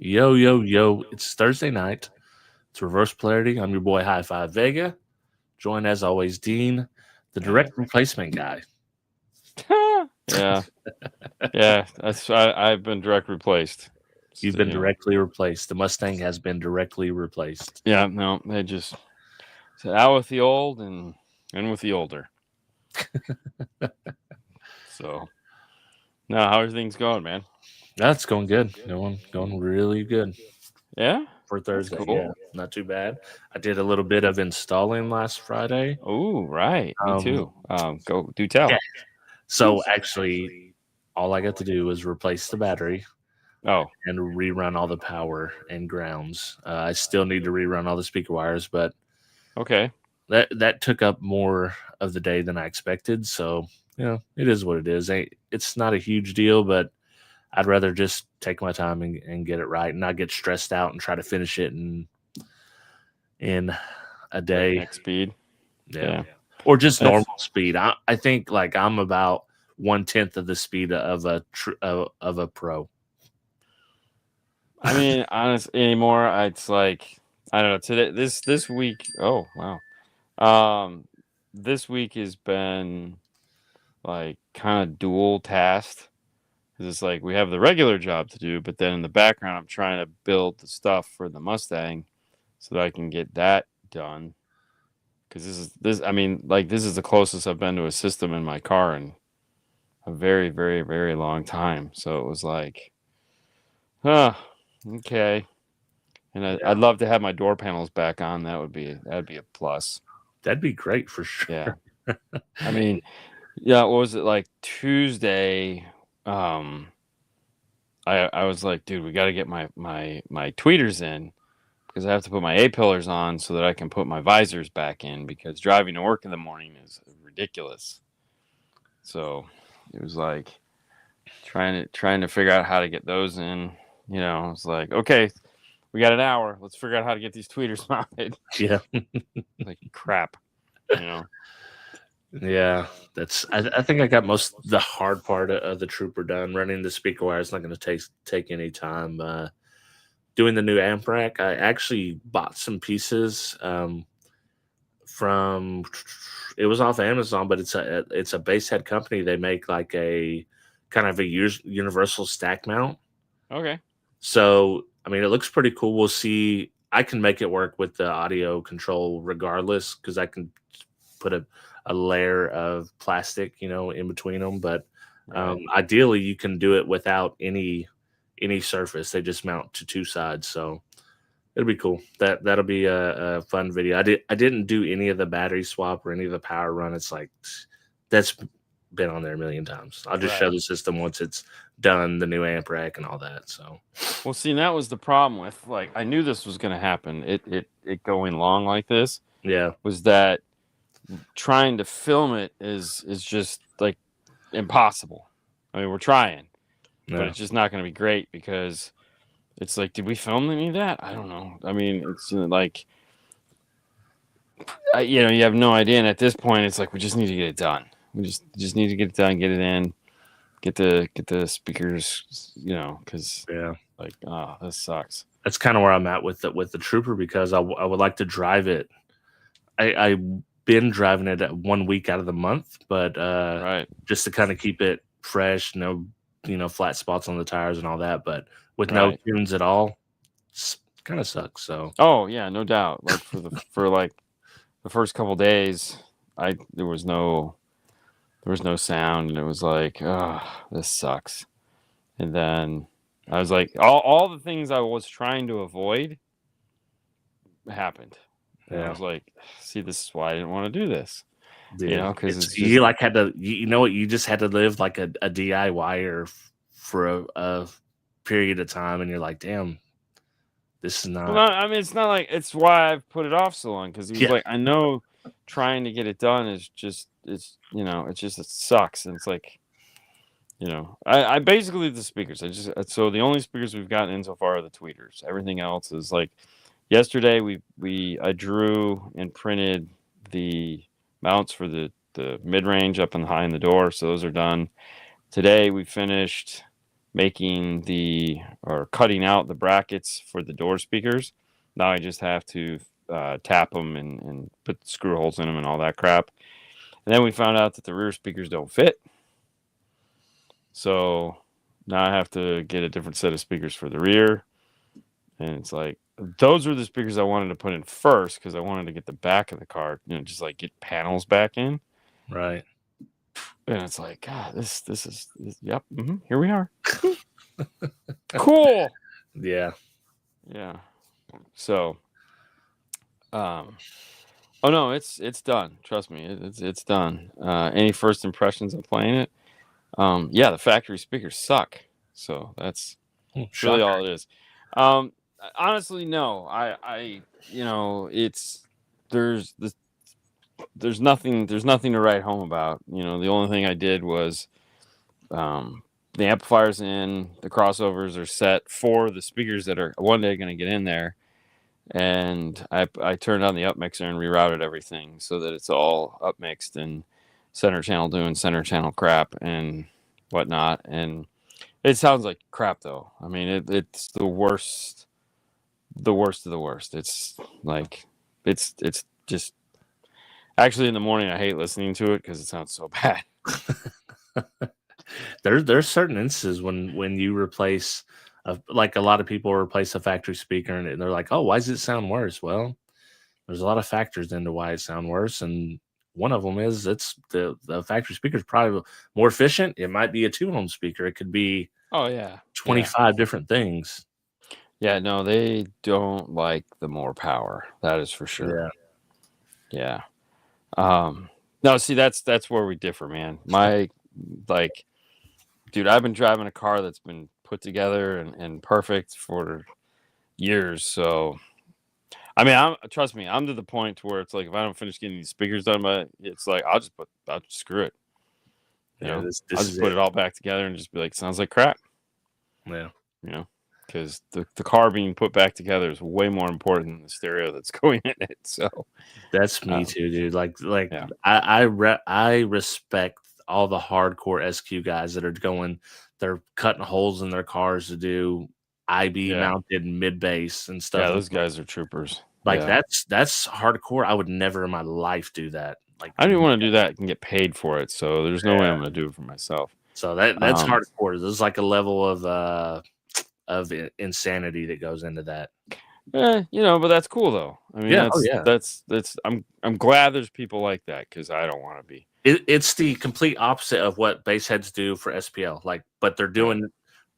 Yo, yo, yo. It's Thursday night. It's Reverse Polarity. I'm your boy High Five Vega. Joined as always, Dean, the Yeah. direct replacement guy. Yeah. Yeah. I've been direct replaced. You've been directly replaced. The Mustang has been directly replaced. Yeah, no, they just out with the old and in with the older. So now how are things going, man? That's going good. Going really good Yeah? for Thursday. Cool. Yeah, not too bad. I did a little bit of installing last Friday. Oh, right. Me Um, too. Go do tell. Yeah. So actually, all I got to do was replace the battery Oh, and rerun all the power and grounds. I still need to rerun all the speaker wires, but okay. that took up more of the day than I expected. So it is what it is. It's not a huge deal, but I'd rather just take my time and get it right, and not get stressed out and try to finish it in a day. Breakneck speed. Yeah. Or just normal speed. I think like I'm about 1/10 of the speed of a pro. I mean, honestly, anymore, it's like I don't know. Today, this week. Oh wow. This week has been like kind of dual tasked. 'Cause it's like we have the regular job to do, but then in the background, I'm trying to build the stuff for the Mustang so that I can get that done. Because I mean, like this is the closest I've been to a system in my car in a very, very, very long time. So it was like, okay. And I'd love to have my door panels back on. That'd be a plus. That'd be great for sure. Yeah. I mean, yeah. What was it like Tuesday? I was like, dude, we got to get my tweeters in because I have to put my A pillars on so that I can put my visors back in because driving to work in the morning is ridiculous. So it was like trying to figure out how to get those in. You know, it's like, okay, we got an hour. Let's figure out how to get these tweeters mounted. Yeah. Like crap, you know. Yeah, I think I got the hard part of the Trooper done. Running the speaker wire is not going to take any time. Doing the new amp rack, I actually bought some pieces from. It was off Amazon, but it's a base head company. They make like a kind of a universal stack mount. Okay. So I mean, it looks pretty cool. We'll see. I can make it work with the audio control regardless because I can put a layer of plastic, in between them. But ideally, you can do it without any surface. They just mount to two sides, so it'll be cool. That'll be a fun video. I didn't do any of the battery swap or any of the power run. It's like that's been on there a million times. I'll just show the system once it's done, the new amp rack and all that. So, well, see, that was the problem with like I knew this was going to happen. It going long like this. Yeah, was that trying to film it is just like impossible. I mean, we're trying, but it's just not going to be great because it's like, did we film any of that? I don't know. I mean, it's like, you have no idea. And at this point, it's like we just need to get it done. We just need to get it done, get it in, get the speakers, because like, oh, this sucks. That's kind of where I'm at with the Trooper because I would like to drive it. I've been driving it 1 week out of the month, but just to kind of keep it fresh, no flat spots on the tires and all that, but with no tunes at all, kind of sucks. So yeah, no doubt. Like for like the first couple days, there was no sound, and it was like, oh, this sucks. And then I was like, all the things I was trying to avoid happened. And I was like, see, this is why I didn't want to do this. Yeah. Because you like had to, you just had to live like a DIYer for a period of time, and you're like, damn, this is not. Well, I mean, it's not like it's why I've put it off so long because he was like, I know trying to get it done is just it sucks, and it's like, I basically the speakers. So the only speakers we've gotten in so far are the tweeters. Everything else is like. Yesterday, I drew and printed the mounts for the mid-range up and high in the door, so those are done. Today, we finished cutting out the brackets for the door speakers. Now I just have to tap them and put screw holes in them and all that crap. And then we found out that the rear speakers don't fit. So now I have to get a different set of speakers for the rear. And it's like, those were the speakers I wanted to put in first because I wanted to get the back of the car, just like get panels back in. Right. And it's like, God, this is, yep, here we are. Cool. Yeah. Yeah. So, oh no, it's done. Trust me, it's done. Any first impressions of playing it? Yeah, the factory speakers suck. So that's really all it is. Honestly, no. I there's nothing to write home about. The only thing I did was the amplifiers in, the crossovers are set for the speakers that are one day going to get in there. And I turned on the up mixer and rerouted everything so that it's all up mixed and center channel doing center channel crap and whatnot. And it sounds like crap though. I mean, it's the worst of the worst. It's like, it's just, actually in the morning, I hate listening to it because it sounds so bad. There's certain instances when you replace, like a lot of people replace a factory speaker and they're like, oh, why does it sound worse? Well, there's a lot of factors into why it sounds worse, and one of them is it's the factory speaker is probably more efficient. It might be a 2-ohm speaker. It could be 25 different things. Yeah, no, they don't like the more power. That is for sure. Yeah. No, see, that's where we differ, man. Dude, I've been driving a car that's been put together and perfect for years. So, I mean, trust me, I'm to the point where it's like, if I don't finish getting these speakers done, but it's like, I'll just screw it. I'll just put it all back together and just be like, sounds like crap. Yeah. Because the car being put back together is way more important than the stereo that's going in it. So that's me too, dude. Yeah. I respect all the hardcore SQ guys that are they're cutting holes in their cars to do IB mounted mid bass and stuff. Yeah, those guys are troopers. That's hardcore. I would never in my life do that. Like, I didn't want to do that and get paid for it, so there's no way I'm going to do it for myself. So that's hardcore. There's like a level of insanity that goes into that. But that's cool though. I mean, that's I'm glad there's people like that because I don't want to be. It's the complete opposite of what bass heads do for SPL. But they're doing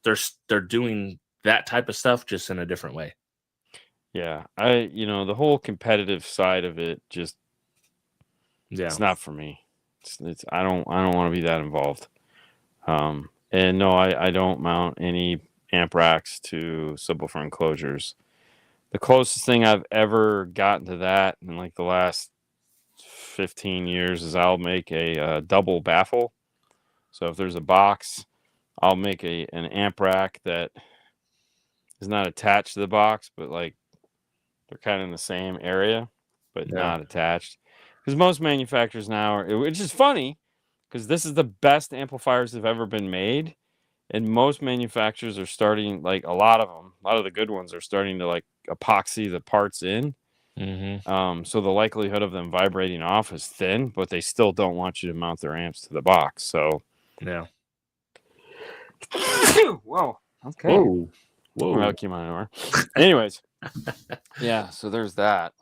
they're doing that type of stuff just in a different way. Yeah, the whole competitive side of it just it's not for me. It's I don't want to be that involved. And no, I don't mount any amp racks to subwoofer enclosures. The closest thing I've ever gotten to that in like the last 15 years is I'll make a double baffle. So if there's a box, I'll make an amp rack that is not attached to the box, but like they're kind of in the same area, but not attached. Because most manufacturers now which is funny because this is the best amplifiers that have ever been made. And most manufacturers are starting, like a lot of the good ones are starting to like epoxy the parts in. Mm-hmm. So the likelihood of them vibrating off is thin, but they still don't want you to mount their amps to the box. So yeah. Whoa. Okay. Whoa. I'll keep my door. Anyways, yeah. So there's that.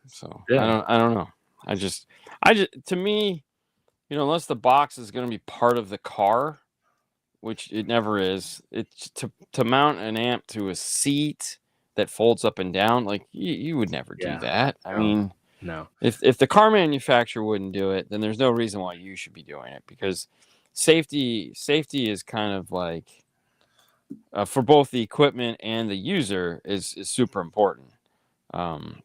So I don't know. I just to me, unless the box is going to be part of the car, which it never is, it's to mount an amp to a seat that folds up and down. Like you would never do that. I mean, no. If the car manufacturer wouldn't do it, then there's no reason why you should be doing it because safety is kind of like for both the equipment and the user is super important.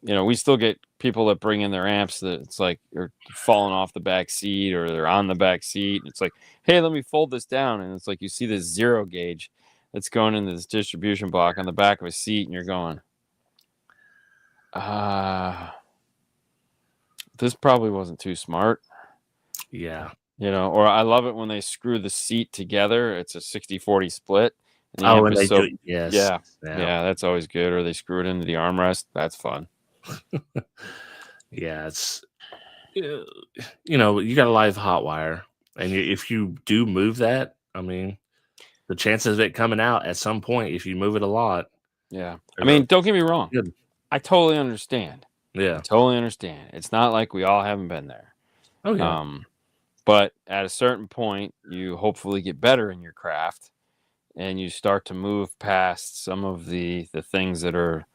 We still get people that bring in their amps that it's like they're falling off the back seat or they're on the back seat. It's like, hey, let me fold this down. And it's like you see this 0 gauge that's going into this distribution block on the back of a seat, and you're going, this probably wasn't too smart. Yeah. Or I love it when they screw the seat together. It's a 60-40 split, and the Oh, amp and is they do so it. Yes. yeah, Yeah. yeah, that's always good. Or they screw it into the armrest. That's fun. Yeah. It's uh, you got a live hot wire, and if you do move that, I mean, the chances of it coming out at some point, if you move it a lot, Yeah, I are mean, don't get me wrong. good. I totally understand. I Yeah. totally understand. It's not like we all haven't been there. Oh yeah. Um, but at a certain point, you hopefully get better in your craft, and you start to move past some of the things that are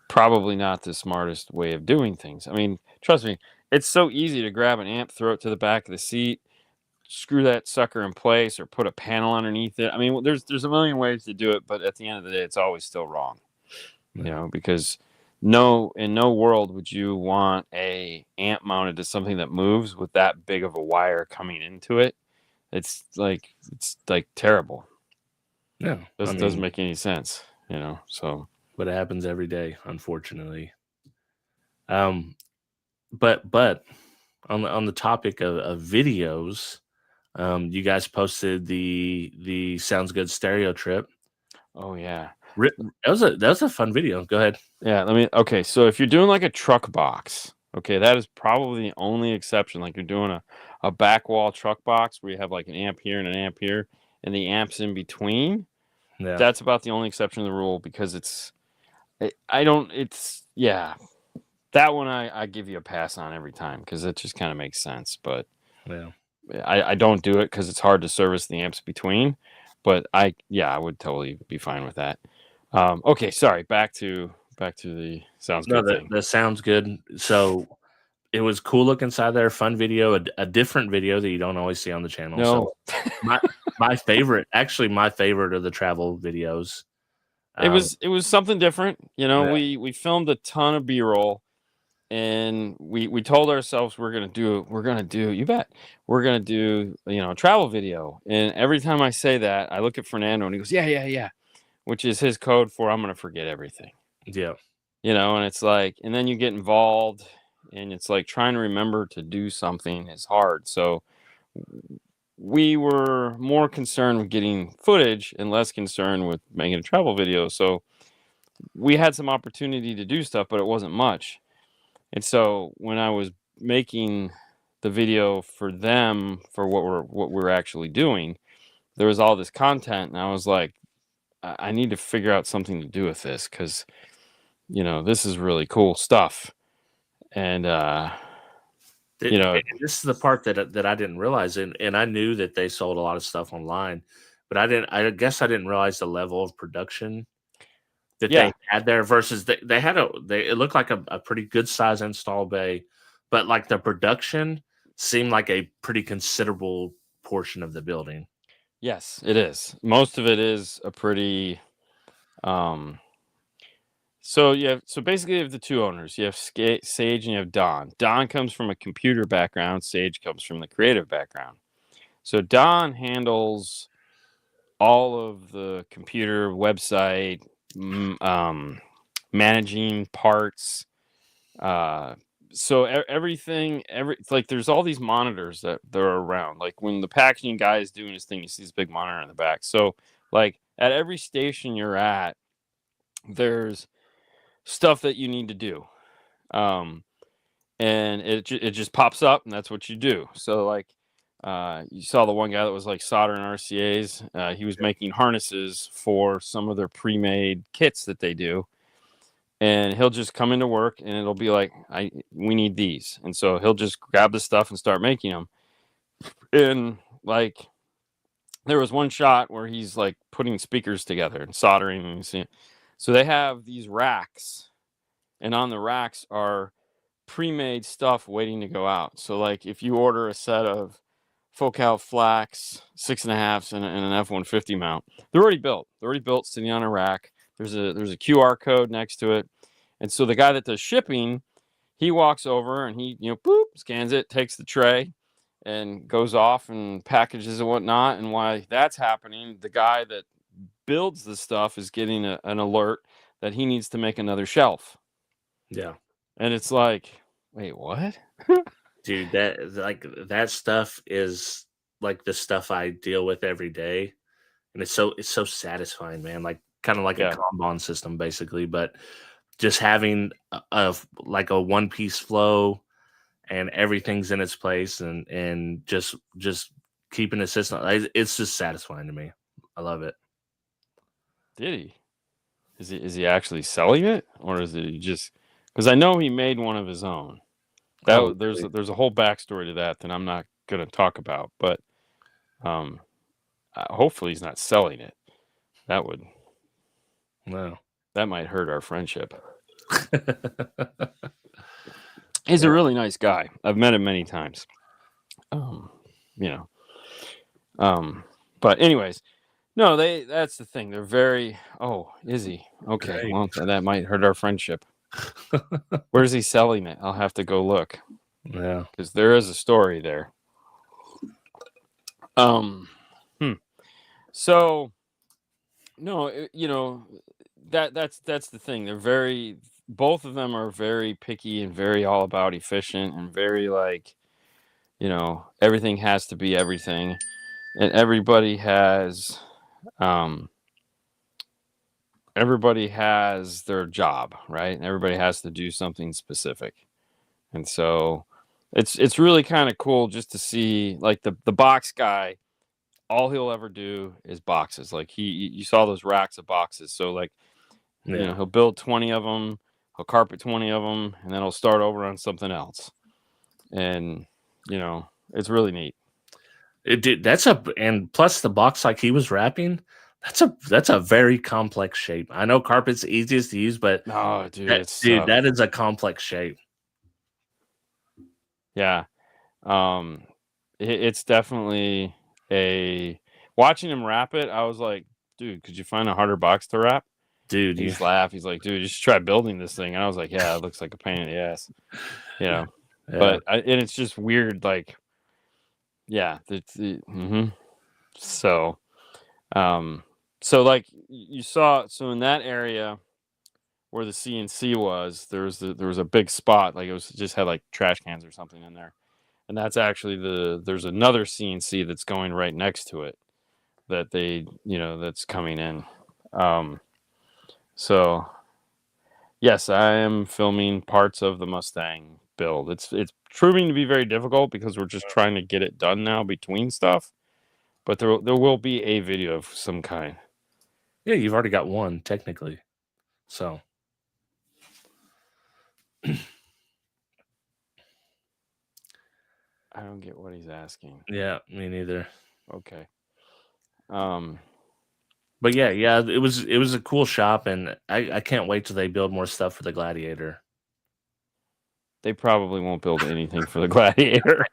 probably not the smartest way of doing things. I mean, trust me, it's so easy to grab an amp, throw it to the back of the seat, screw that sucker in place, or put a panel underneath it. I mean, there's a million ways to do it, but at the end of the day, it's always still wrong. Yeah. Because in no world would you want a amp mounted to something that moves with that big of a wire coming into it. It's like terrible. Yeah. I Doesn't mean, make any sense. So but it happens every day, unfortunately. Um, but on the topic of videos, you guys posted the Sounds Good stereo trip. oh yeah. That was a fun video. Go ahead. Yeah, okay, so if you're doing like a truck box, okay, that is probably the only exception. Like you're doing a back wall truck box where you have like an amp here and an amp here, and the amps in between. Yeah. That's about the only exception to the rule because I don't, yeah, that one I give you a pass on every time because it just kind of makes sense. But Yeah. I don't do it because it's hard to service the amps between. But I would totally be fine with that. Okay, sorry, back to the sounds No, good that thing. that sounds good. So it was cool look inside there, fun video, a different video that you don't always see on the channel. So No, my my favorite, actually my favorite of the travel videos. it Um, was it was something different. yeah, We filmed a ton of B-roll, and we told ourselves we're gonna do you bet we're gonna do a travel video. And every time I say that, I look at Fernando and he goes, yeah, yeah, yeah, which is his code for I'm gonna forget everything. yeah. And it's like, and then you get involved, and it's like trying to remember to do something is hard. So we were more concerned with getting footage and less concerned with making a travel video. So we had some opportunity to do stuff, but it wasn't much. And so when I was making the video for them for what we're actually doing, there was all this content, and I was like, I need to figure out something to do with this because this is really cool stuff. And This is the part that I didn't realize, and I knew that they sold a lot of stuff online, but I didn't. I guess I didn't realize the level of production that yeah, they had there versus they had it looked like a pretty good size install bay, but like the production seemed like a pretty considerable portion of the building. yes, it is. Most of it is a pretty um so basically you have the two owners. You have Sage and you have Don. Don comes from a computer background, Sage comes from the creative background. So Don handles all of the computer website, managing parts. Everything, it's like there's all these monitors that are around. Like when the packaging guy is doing his thing, you see this big monitor in the back. So like at every station you're at, there's stuff that you need to do. Um, and it just pops up, and that's what you do. So like you saw the one guy that was like soldering RCA's. He was making harnesses for some of their pre-made kits that they do, and he'll just come into work, and it'll be like, we need these, and so he'll just grab the stuff and start making them. And like there was one shot where he's like putting speakers together and soldering, and so they have these racks, and on the racks are pre-made stuff waiting to go out. So like if you order a set of Focal Flax 6.5s and an F-150 mount, they're already built. They're already built, sitting on a rack. There's a QR code next to it. And so the guy that does shipping, he walks over and he boop, scans it, takes the tray, and goes off and packages and whatnot. And while that's happening, the guy that builds the stuff is getting an alert that he needs to make another shelf. Yeah, And it's like, wait, what? Dude, that stuff is like the stuff I deal with every day, and it's so satisfying, man. Like kind of like a Yeah. Kanban system, basically, but just having like a one piece flow and everything's in its place, and just keeping the system. It's just satisfying to me. I love it. Did he? Is he actually selling it, or is it just because I know he made one of his own? Oh, There's a whole backstory to that I'm not gonna talk about, but um, hopefully he's not selling it. That would no. that might hurt our friendship. He's a really nice guy. I've met him many times. Um, you know. But anyways, no, that's the thing. They're very. Oh, is he? Okay, Great. well, that might hurt our friendship. Where's he selling it? I'll have to go look Yeah. because there is a story there. Um, So, no, that's the thing. They're very. Both of them are very picky and very all about efficient and very like, everything has to be everything, and um, everybody has their job, right? And everybody has to do something specific. And so it's really kind of cool just to see like the box guy, all he'll ever do is boxes. Like you saw those racks of boxes. So like, Yeah. he'll build 20 of them, he'll carpet 20 of them, and then he'll start over on something else. And, it's really neat. It did. And plus the box like he was wrapping. That's a very complex shape. I know carpet's the easiest to use, but Oh, dude, it's that is a complex shape. yeah. It's definitely watching him wrap it. I was like, dude, could you find a harder box to wrap? Dude, He's laughed. He's like, dude, just try building this thing. And I was like, yeah, it looks like a pain in the ass, yeah. But and it's just weird, like, yeah. So, so like you saw, so in that area where the CNC was, there was a big spot, like it just had like trash cans or something in there. And that's actually there's another CNC that's going right next to it that that's coming in. So yes, I am filming parts of the Mustang build. It's proving to be very difficult because we're just trying to get it done now between stuff. But there will be a video of some kind. Yeah, you've already got one technically. So I don't get what he's asking. yeah, me neither. Okay. But yeah, it was a cool shop, and I can't wait till they build more stuff for the Gladiator. They probably won't build anything for the Gladiator.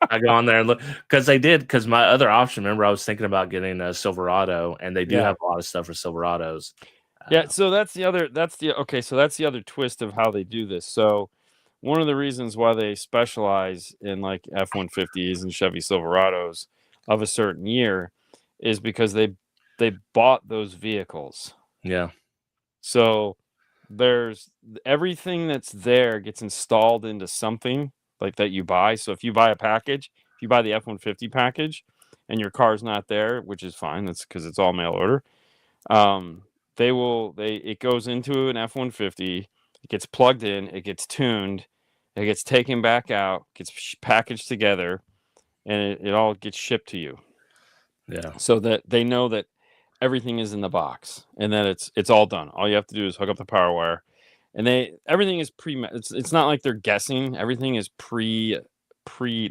I go on there and look because my other option. Remember, I was thinking about getting a Silverado, and they do have a lot of stuff for Silverados. Yeah, so that's the other twist of how they do this. So one of the reasons why they specialize in like F-150s and Chevy Silverados of a certain year is because they bought those vehicles. Yeah. So there's everything that's there gets installed into something like that you buy. So if you buy if you buy the F-150 package and your car's not there, which is fine, that's because it's all mail order. It goes into an F-150, it gets plugged in, it gets tuned, it gets taken back out, gets packaged together, and it all gets shipped to you. Yeah. So that they know that everything is in the box and that it's all done. All you have to do is hook up the power wire, and everything is it's not like they're guessing. Everything is pre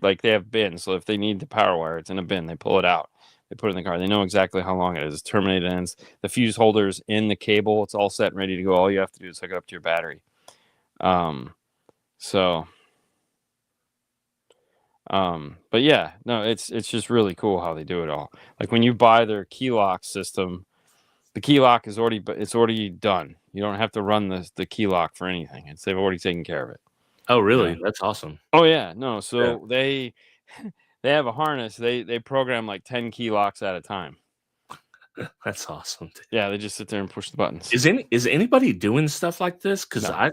like they have bins. So if they need the power wire, it's in a bin. They pull it out. They put it in the car. They know exactly how long it is. It's terminated ends. The fuse holder's in the cable. It's all set and ready to go. All you have to do is hook it up to your battery. But yeah, no, it's just really cool how they do it all. Like when you buy their key lock system, the key lock is already done. You don't have to run the key lock for anything. They've already taken care of it. Oh, really? Yeah. That's awesome. Oh yeah, no. So they have a harness. They program like 10 key locks at a time. That's awesome. Dude. Yeah, they just sit there and push the buttons. Is anybody doing stuff like this? Because No.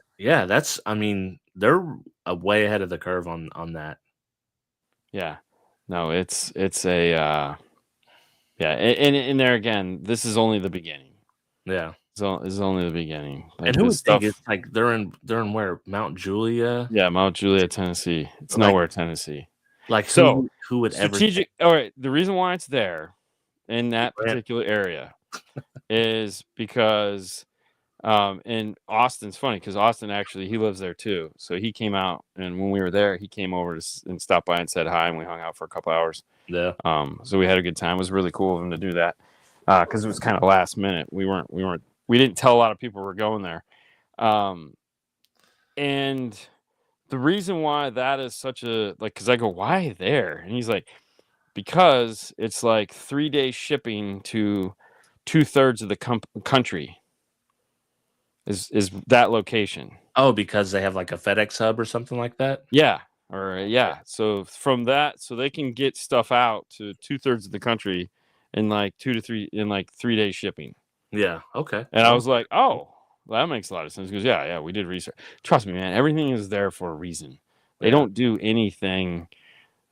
I mean, they're way ahead of the curve on that. Yeah. No, it's a yeah, and there again, this is only the beginning. Yeah. So it's only the beginning. And Like who this would think stuff. it's like they're in where? Mount Julia? Yeah, Mount Juliet, Tennessee. It's Like nowhere Tennessee. like So who would ever think strategic. All right, the reason why it's there in that Grant? particular area is because and Austin's funny because Austin actually he lives there too. So he came out, and when we were there, he came over and stopped by and said hi, and we hung out for a couple hours. Yeah. So we had a good time. It was really cool of him to do that because it was kind of last minute. We didn't tell a lot of people we were going there. And the reason why that is such a like, because I go, why there? And he's like, because it's like 3 days shipping to 2/3 of the country is that location. Oh, because they have like a FedEx hub or something like that? Yeah. Or yeah. So from that, so they can get stuff out to 2/3 of the country in like 3 days shipping. Yeah. Okay. And I was like, oh, well, that makes a lot of sense. He goes, yeah, we did research. Trust me, man, everything is there for a reason. They Yeah. don't do anything.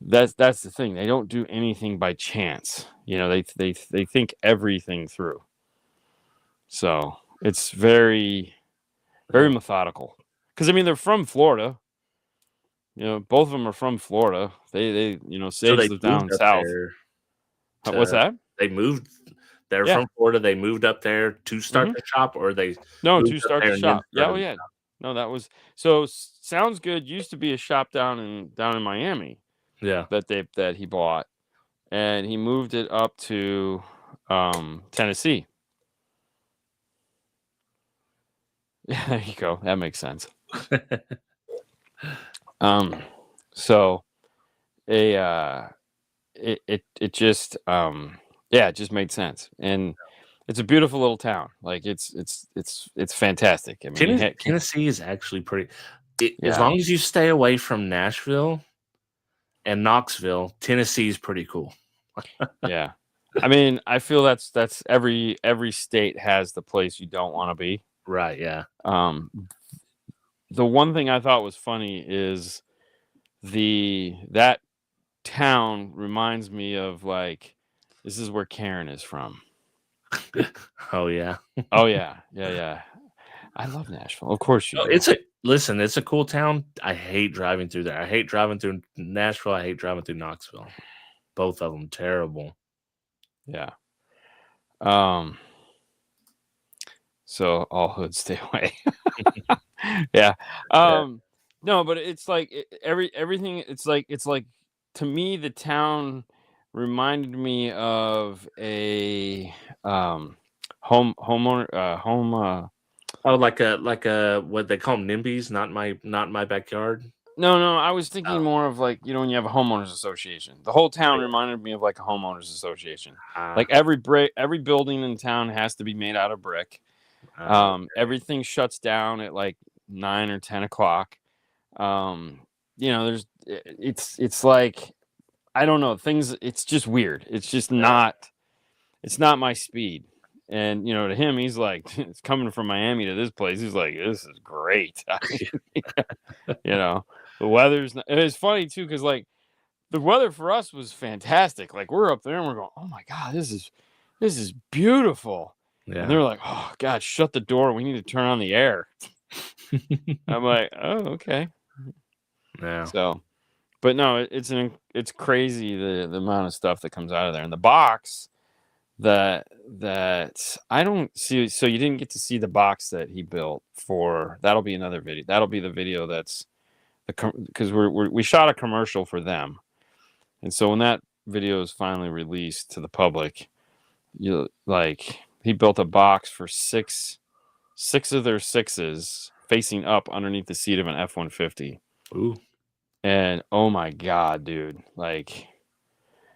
That's the thing. They don't do anything by chance. They think everything through. So it's very, very methodical. Because I mean, they're from Florida. Both of them are from Florida. They So Sage they live moved down up south. there What's to that? they moved they're Yeah. from Florida, they moved up there to start Mhm. the shop, or they No, moved to up start there the and then shop. Yeah, started oh the yeah. shop? No, that was so. Sounds Good used to be a shop down in Miami Yeah. that he bought, and he moved it up to Tennessee. Yeah, there you go. That makes sense. So it just yeah, it just made sense, and it's a beautiful little town. Like it's fantastic. I mean, Tennessee is actually pretty as yeah. long as you stay away from Nashville and Knoxville, Tennessee is pretty cool. Yeah. I mean, I feel that's every state has the place you don't want to be. Right, yeah. The one thing I thought was funny is that town reminds me of like this is where Karen is from. Oh, yeah. Oh yeah. Yeah, yeah. I love Nashville. Of course you Oh, do. it's a cool town. I hate driving through there. I hate driving through Nashville. I hate driving through Knoxville. Both of them terrible. Yeah. So all hoods stay away. Yeah. Yeah. No, but it's like everything. It's like to me the town reminded me of a homeowner home. Oh, like a what they call them, NIMBYs, not my backyard. No, I was thinking Oh, more of like when you have a homeowners association. The whole town reminded me of like a homeowners association. ah, Like every building in town has to be made out of brick. ah, Everything shuts down at like 9 or 10 o'clock. It's like I don't know things. It's just weird. It's just yeah. not. It's not my speed. And to him, he's like, it's coming from Miami to this place. He's like, this is great. The weather's. It's funny too because like the weather for us was fantastic. Like we're up there and we're going, oh my god, this is beautiful. And Yeah. they're like, oh god, shut the door. We need to turn on the air. I'm like, oh okay. Yeah. So, but no, it's crazy the amount of stuff that comes out of there. And the box that I don't see. So you didn't get to see the box that he built for. That'll be another video. That'll be the video that's because we shot a commercial for them, and so when that video is finally released to the public, he built a box for six of their sixes facing up underneath the seat of an F-150. Ooh. And oh my god, dude, like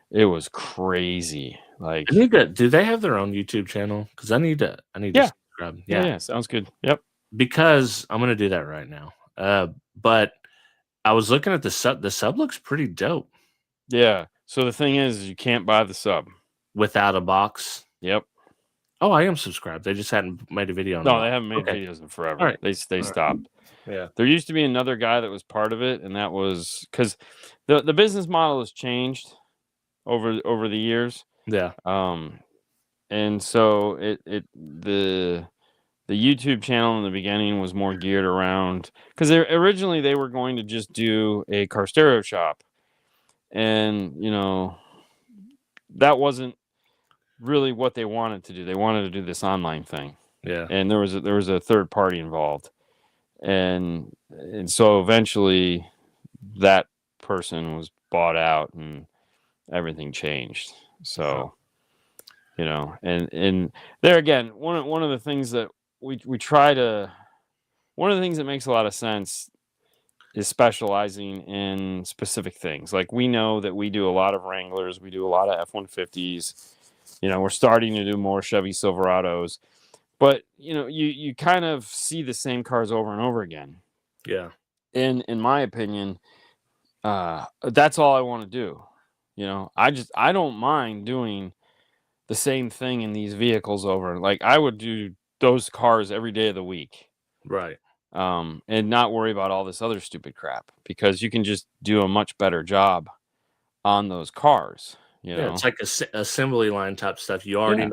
it was crazy. Like Do they have their own YouTube channel? Because I need to yeah, subscribe. yeah, sounds good. Yep. Because I'm gonna do that right now. But I was looking at the sub. The sub looks pretty dope Yeah. So the thing is you can't buy the sub without a box. Yep. Oh, I am subscribed. They just hadn't made a video in a No, they while. haven't made Okay. videos in All forever. right. They All right. stopped. Yeah. There used to be another guy that was part of it, and that was because the business model has changed over the years. Yeah. Um, and so the YouTube channel in the beginning was more geared around because originally they were going to just do a car stereo shop, and that wasn't really what they wanted to do. They wanted to do this online thing, Yeah. and there was a third party involved, and so eventually that person was bought out and everything changed. So and there again, one of the things that we try to one of the things that makes a lot of sense is specializing in specific things. Like we know that we do a lot of Wranglers, we do a lot of F-150s. We're starting to do more Chevy Silverados, but you kind of see the same cars over and over again. Yeah. And in my opinion, that's all I want to do. I don't mind doing the same thing in these vehicles over. Like I would do those cars every day of the week. Right. And not worry about all this other stupid crap because you can just do a much better job on those cars. Yeah, it's like assembly line type stuff. You already Yeah.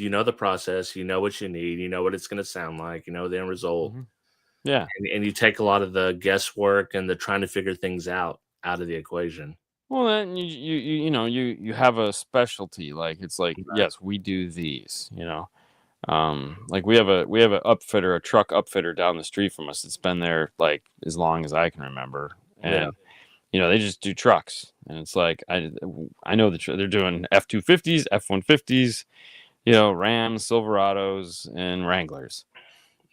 know, the process, you know what you need, you know what it's going to sound like, you know the end result, Yeah. and you take a lot of the guesswork and the trying to figure things out of the equation. Well, then you have a specialty. Like it's like, Right. yes, we do these. Like we have a upfitter, a truck upfitter down the street from us that's been there like as long as I can remember, Yeah. and they just do trucks, and it's like I know they're doing F-250s, F-150s, Rams, Silverados, and Wranglers,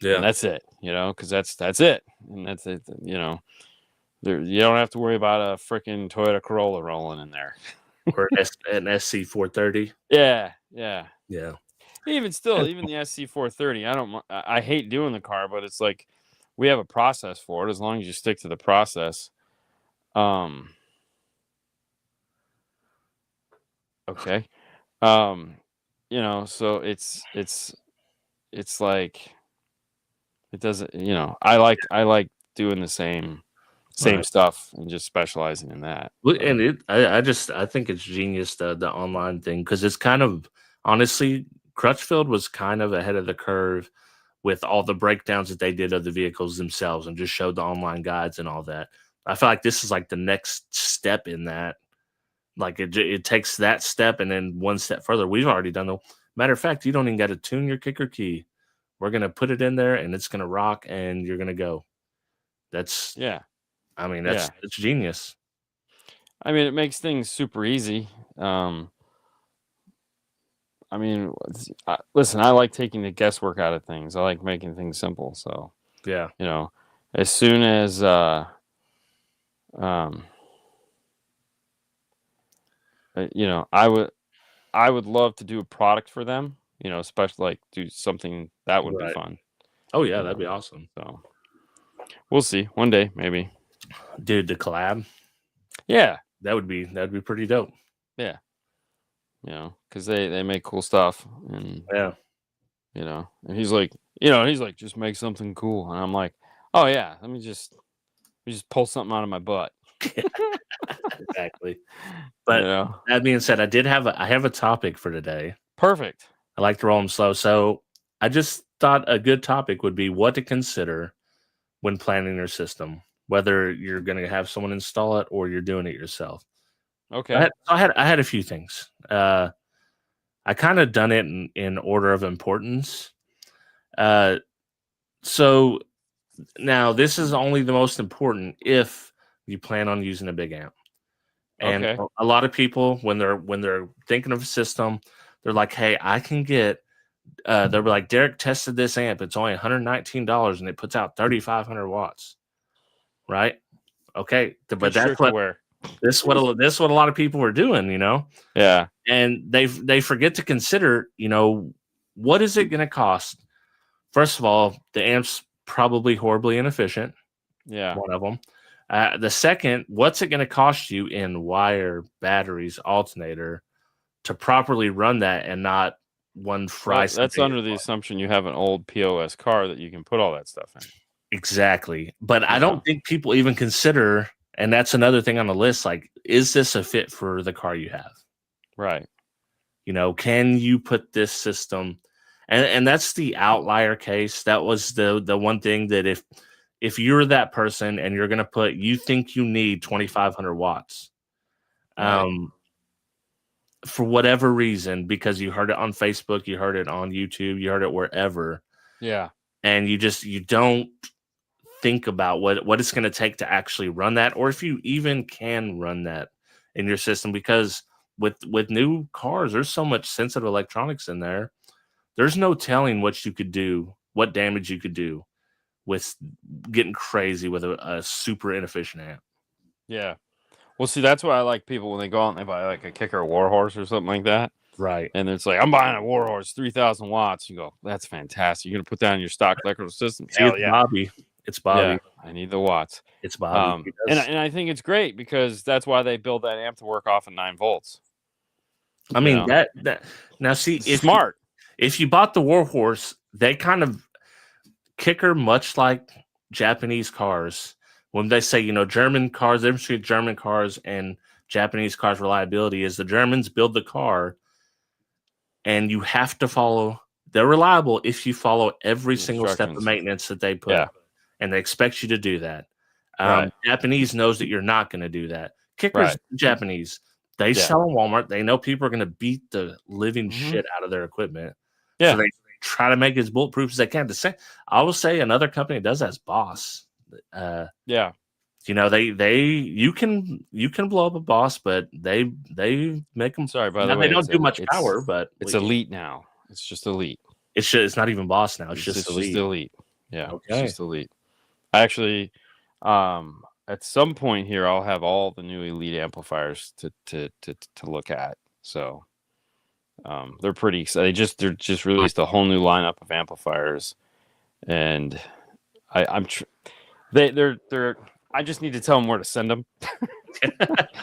and Yeah. that's it, because that's it, and that's it, you don't have to worry about a freaking Toyota Corolla rolling in there. Or an SC 430. Yeah, yeah. Yeah. Even still, even the SC 430, I hate doing the car, but it's like we have a process for it. As long as you stick to the process. Okay. So it's like it doesn't. I like doing the same Right. stuff and just specializing in that. Well, and I think it's genius, the online thing, because it's kind of, honestly, Crutchfield was kind of ahead of the curve with all the breakdowns that they did of the vehicles themselves and just showed the online guides and all that. I feel like this is like the next step in that. Like it takes that step and then one step further. We've already done the matter of fact, you don't even got to tune your kicker key. We're gonna put it in there and it's gonna rock and you're gonna go. That's Yeah. I mean, Yeah. it's genius. I mean, it makes things super easy. I mean, listen, I like taking the guesswork out of things. I like making things simple. So, Yeah. as soon as, um, I would love to do a product for them, especially like do something that would be Right. fun. Oh yeah, that'd be awesome. So we'll see one day, maybe. Dude, the collab. Yeah. That would be pretty dope. Yeah. Cause they make cool stuff and, Yeah. and he's like, just make something cool. And I'm like, oh yeah, let me just pull something out of my butt. Exactly. But that being said, I have a topic for today. Perfect. I like to roll them slow. So I just thought a good topic would be what to consider when planning your system, whether you're going to have someone install it or you're doing it yourself. Okay. I had a few things. I kind of done it in order of importance. So now this is only the most important if you plan on using a big amp. And Okay. a lot of people, when they're thinking of a system, they're like, "Hey, I can get." They're like, "Derek tested this amp. It's only $119 and it puts out 3,500 watts." Right? Okay, but that's what this what a lot of people are doing, Yeah. and they forget to consider, what is it going to cost? First of all, the amp's probably horribly inefficient. Yeah. One of them. The second, what's it going to cost you in wire, batteries, alternator to properly run that and not one fry That's something. under the assumption you have an old POS car that you can put all that stuff in. Exactly. But I Yeah. don't think people even consider, and that's another thing on the list, like, is this a fit for the car you have? Right. You know, can you put this system, and that's the outlier case. That was the one thing that if you're that person and you're gonna put, you think you need 2,500 watts, Right. for whatever reason, because you heard it on Facebook, you heard it on YouTube, you heard it wherever, Yeah. and you don't think about what it's going to take to actually run that, or if you even can run that in your system, because with new cars there's so much sensitive electronics in there. There's no telling what you could do, what damage you could do with getting crazy with a super inefficient amp. Yeah. Well, see, that's why I like people when they go out and they buy like a Kicker Warhorse or something like that. Right. And it's like, I'm buying a Warhorse, 3,000 watts. You go, that's fantastic. You're going to put that in your stock electrical system? See, Hell it's yeah. Bobby. It's Bobby. Yeah, I need the watts. It's Bobby. He And does. I think it's great because that's why they build that amp to work off of 9 volts. I mean, that now see, It's smart. If you bought the Warhorse, they kind of Kicker, much like Japanese cars, when they say, German cars, the difference between German cars and Japanese cars reliability is the Germans build the car and you have to follow, they're reliable if you follow every single step of Instructions. maintenance that they put. Yeah. And they expect you to do that. Right. Japanese knows that you're not going to do that. Kickers, Right. Japanese, they sell in Walmart. They know people are going to beat the living shit out of their equipment. Yeah. So they try to make it as bulletproof as they can. I will say another company that does that is Boss. Yeah. You can blow up a Boss, but they make them. Sorry, by the way, they don't do much power, but it's elite now. It's just elite. It's not even Boss now. It's just elite. Just elite. Yeah. Okay. It's just elite. I actually, at some point here, I'll have all the new elite amplifiers to look at. So, they're pretty excited. They're just released a whole new lineup of amplifiers, and I just need to tell them where to send them.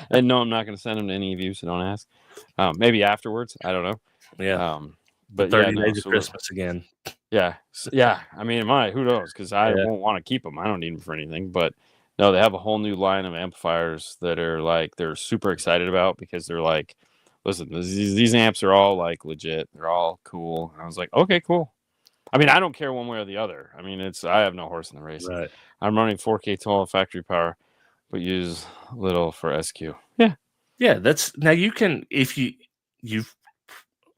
And no, I'm not going to send them to any of you, so don't ask. Maybe afterwards. I don't know. Yeah. But 30 days of Christmas again. Yeah. Yeah. I mean, who knows? Because I won't want to keep them. I don't need them for anything. But no, they have a whole new line of amplifiers that are like, they're super excited about because they're like, listen, these amps are all like legit. They're all cool. And I was like, okay, cool. I mean, I don't care one way or the other. I mean, I have no horse in the race. Right. I'm running 4K 12 factory power, but use little for SQ. Yeah. Yeah. Now you can, if you've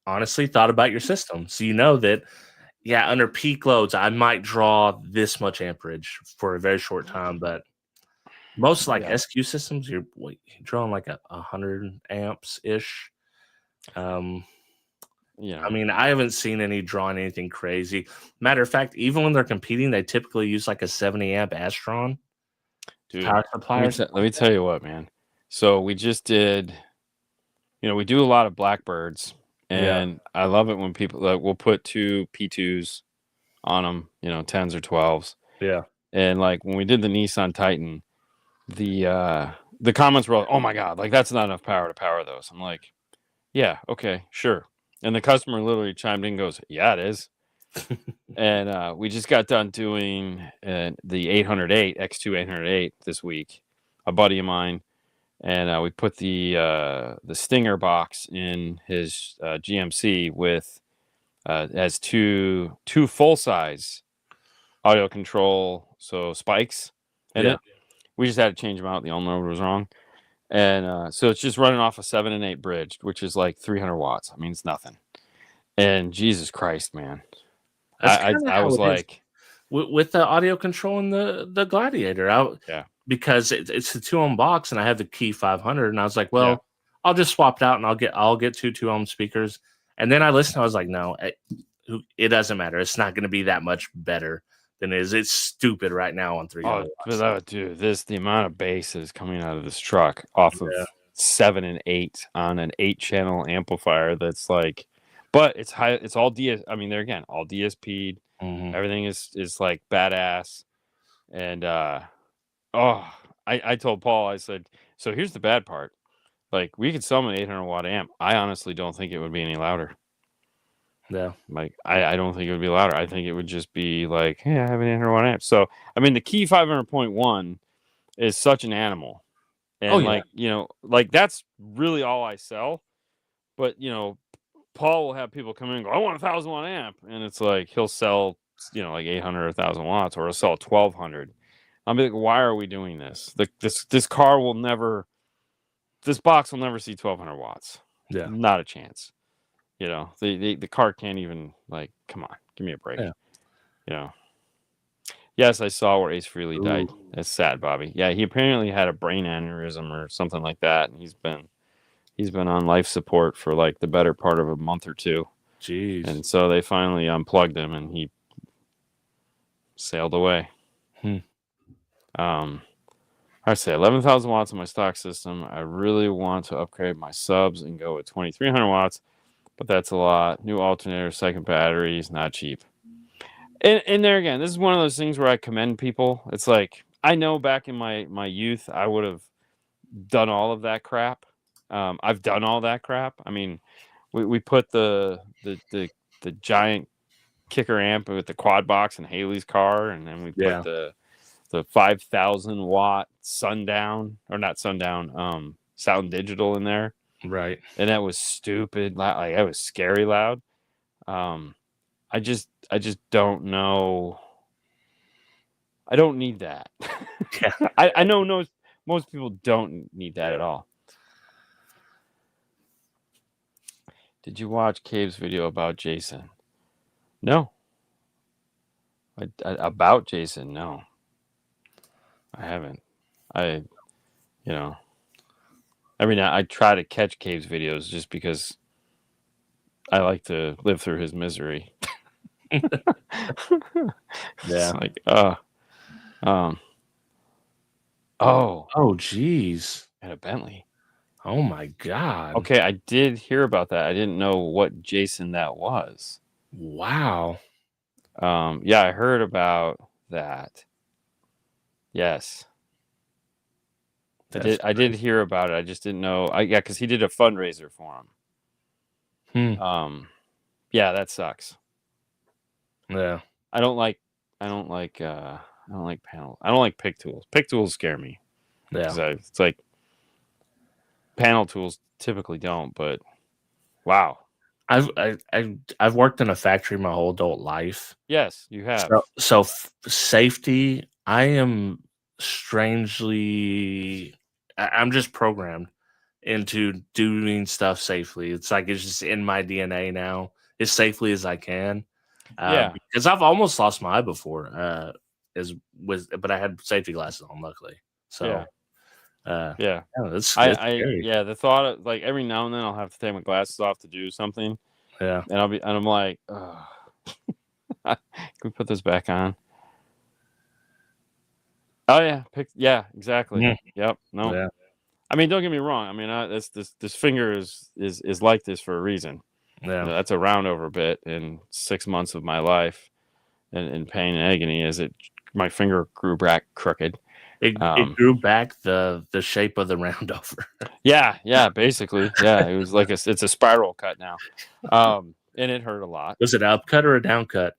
honestly thought about your system. So you know that, under peak loads, I might draw this much amperage for a very short time, but most SQ systems, you're drawing like 100 amps ish. I mean, I haven't seen any drawing anything crazy. Matter of fact, even when they're competing, they typically use like a 70 amp Astron power supply. Let me tell you what, man. So we just did, we do a lot of Blackbirds. And I love it when people we'll put 2 P2s on them, 10s or 12s. Yeah. And like when we did the Nissan Titan, the comments were like, "Oh my God, like that's not enough power to power those." I'm like, "Yeah, okay, sure." And the customer literally chimed in and goes, "Yeah, it is." And we just got done doing the 808 X2 808 this week. A buddy of mine. And we put the Stinger box in his GMC with as two full size audio control, so spikes in it. We just had to change them out. The on-load was wrong, and so it's just running off a 7 and 8 bridge, which is like 300 watts. I mean, it's nothing. And Jesus Christ, man, I was like, with the audio control and the Gladiator, because it's the 2 ohm box and I have the Key 500, and I was like, well, I'll just swap it out and I'll get 2 ohm speakers. And then I listened, I was like, no, it doesn't matter. It's not going to be that much better than it is. It's stupid right now on 300 watts. Dude, the amount of bass is coming out of this truck off of 7 and 8 on an 8-channel amplifier. That's like, but it's high. It's all I mean, they're again all DSP'd. Mm-hmm. Everything is like badass. And I told Paul, I said, so here's the bad part. Like, we could sell an 800 watt amp. I honestly don't think it would be any louder. Yeah. Like, I don't think it would be louder. I think it would just be like, hey, I have an 801 amp. So, I mean, the Key 500.1 is such an animal. Oh And, yeah. like, like that's really all I sell. But, Paul will have people come in and go, I want a 1,000 watt amp. And it's like, he'll sell, like 800 or 1,000 watts, or he'll sell 1,200. I'm like, why are we doing this? Like, this car will never, this box will never see 1,200 watts. Yeah. Not a chance. The car can't even, like, come on, give me a break. Yeah. Yes, I saw where Ace Frehley died. Ooh. That's sad, Bobby. Yeah, he apparently had a brain aneurysm or something like that, and he's been on life support for like the better part of a month or two. Jeez. And so they finally unplugged him, and he sailed away. I'd say 11,000 watts in my stock system. I really want to upgrade my subs and go with 2,300 watts, but that's a lot. New alternator, second batteries, not cheap. And there again, this is one of those things where I commend people. It's like, I know back in my youth, I would have done all of that crap. I've done all that crap. I mean, we put the giant kicker amp with the quad box in Haley's car, and then we put the 5,000 watt Sundown, or not Sundown, Sound Digital in there. Right. And that was stupid. Like, that was scary loud. I just don't know. I don't need that. Yeah. I know most people don't need that at all. Did you watch Cave's video about Jason? No. About Jason? No. I haven't. I mean, I try to catch Cave's videos just because I like to live through his misery. Yeah. Like, geez. and a Bentley. Oh my God. Okay, I did hear about that. I didn't know what Jason that was. Wow. Yeah, I heard about that. Yes. I did hear about it. I just didn't know. Yeah, because he did a fundraiser for him. Yeah, that sucks. Yeah. I don't like panel. I don't like pick tools. Pick tools scare me. Yeah. It's like panel tools typically don't, but wow. I've worked in a factory my whole adult life. Yes, you have. So safety, I am strangely, I'm just programmed into doing stuff safely. It's like it's just in my DNA now, as safely as I can. Yeah. Because I've almost lost my eye before, but I had safety glasses on, luckily. So yeah, that's scary. yeah, the thought of, like, every now and then I'll have to take my glasses off to do something. Yeah. And I'm like, can we put this back on? Oh yeah, exactly. Yeah. Yep. No. Yeah. I mean, don't get me wrong. I mean, this finger is like this for a reason. Yeah. That's a round over bit in 6 months of my life, in pain and agony, as my finger grew back crooked. It grew back the shape of the round over. Yeah, basically. Yeah, it was like it's a spiral cut now. And it hurt a lot. Was it an upcut or a down cut?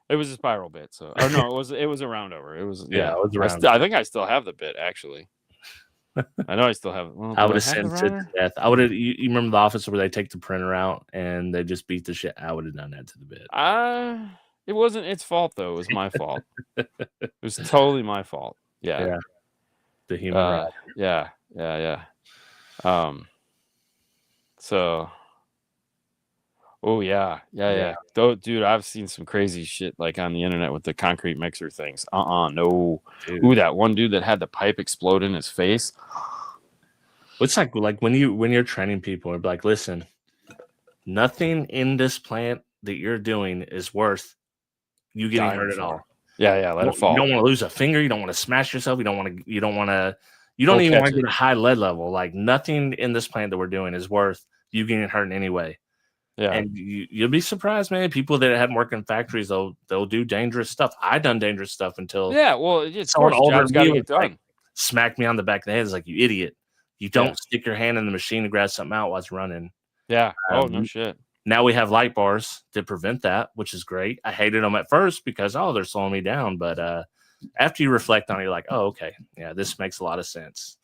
It was a spiral bit. So, or no, it was a round over. It was, yeah. It was a round. I think I still have the bit, actually. I know I still have it. Well, I would have sent it to death. I would have. You remember the office where they take the printer out and they just beat the shit? I would have done that to the bit. It wasn't its fault though. It was my fault. It was totally my fault. Yeah. The human right. Yeah. So. Oh yeah. Dude, I've seen some crazy shit like on the internet with the concrete mixer things. No. Dude. Ooh, that one dude that had the pipe explode in his face. It's like when you're training people, it's like, listen, nothing in this plant that you're doing is worth you getting hurt at all. Yeah, let it fall. You don't want to lose a finger. You don't want to smash yourself. You don't even want to get a high lead level. Like, nothing in this plant that we're doing is worth you getting hurt in any way. Yeah, and you'll be surprised, man. People that hadn't worked in factories, they'll do dangerous stuff. I done dangerous stuff until someone older than me like, smacked me on the back of the head. It's like, you idiot! You don't stick your hand in the machine to grab something out while it's running. Yeah. No shit. Now we have light bars to prevent that, which is great. I hated them at first because, they're slowing me down. But after you reflect on it, you're like, oh, okay. Yeah, this makes a lot of sense.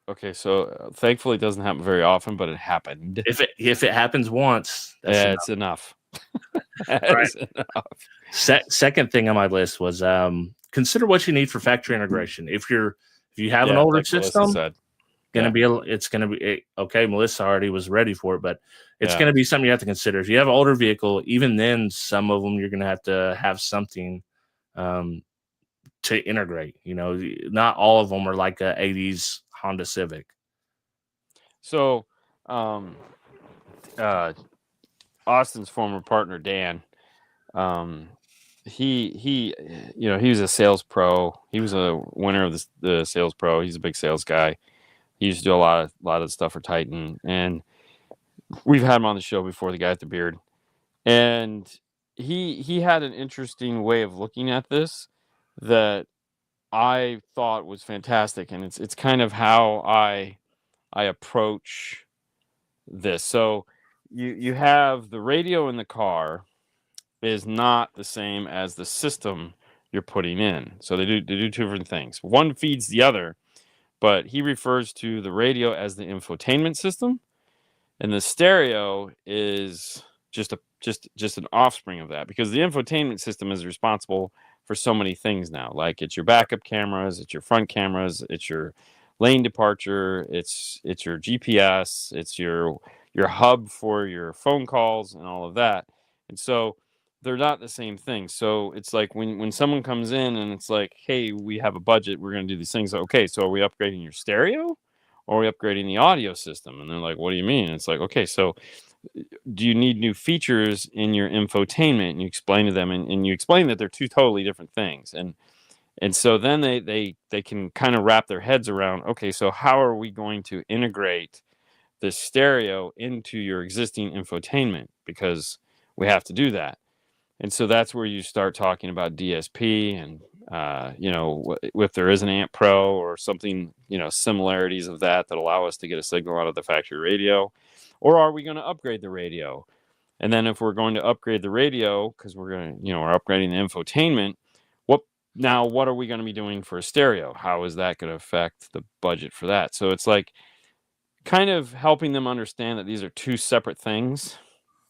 Okay, so thankfully it doesn't happen very often, but it happened. If it happens once, that's Yeah, enough. it's enough. Right. Enough. Second thing on my list was consider what you need for factory integration. If you have an older like Melissa system, said. it's gonna be okay. Melissa already was ready for it, but it's gonna be something you have to consider. If you have an older vehicle, even then, some of them you're gonna have something to integrate. Not all of them are like a '80s Honda Civic. So, Austin's former partner Dan, he was a sales pro. He was a winner of the sales pro. He's a big sales guy. He used to do a lot of stuff for Titan, and we've had him on the show before. The guy with the beard, and he had an interesting way of looking at this that I thought was fantastic, and it's kind of how I approach this. So you have the radio in the car is not the same as the system you're putting in. So they do two different things. One feeds the other, but he refers to the radio as the infotainment system, and the stereo is just an offspring of that, because the infotainment system is responsible for so many things now. Like, it's your backup cameras, it's your front cameras, it's your lane departure, it's your GPS, it's your hub for your phone calls and all of that. And so they're not the same thing. So it's like when someone comes in and it's like, hey, we have a budget, we're going to do these things. Okay, so are we upgrading your stereo, or are we upgrading the audio system? And they're like, what do you mean? It's like, okay, so do you need new features in your infotainment? And you explain to them, and you explain that they're two totally different things. And so then they can kind of wrap their heads around, okay, so how are we going to integrate the stereo into your existing infotainment? Because we have to do that. And so that's where you start talking about DSP, and if there is an Amp Pro or something, similarities of that allow us to get a signal out of the factory radio. Or are we going to upgrade the radio? And then if we're going to upgrade the radio, because we're upgrading the infotainment, what are we going to be doing for a stereo? How is that going to affect the budget for that? So it's like kind of helping them understand that these are two separate things,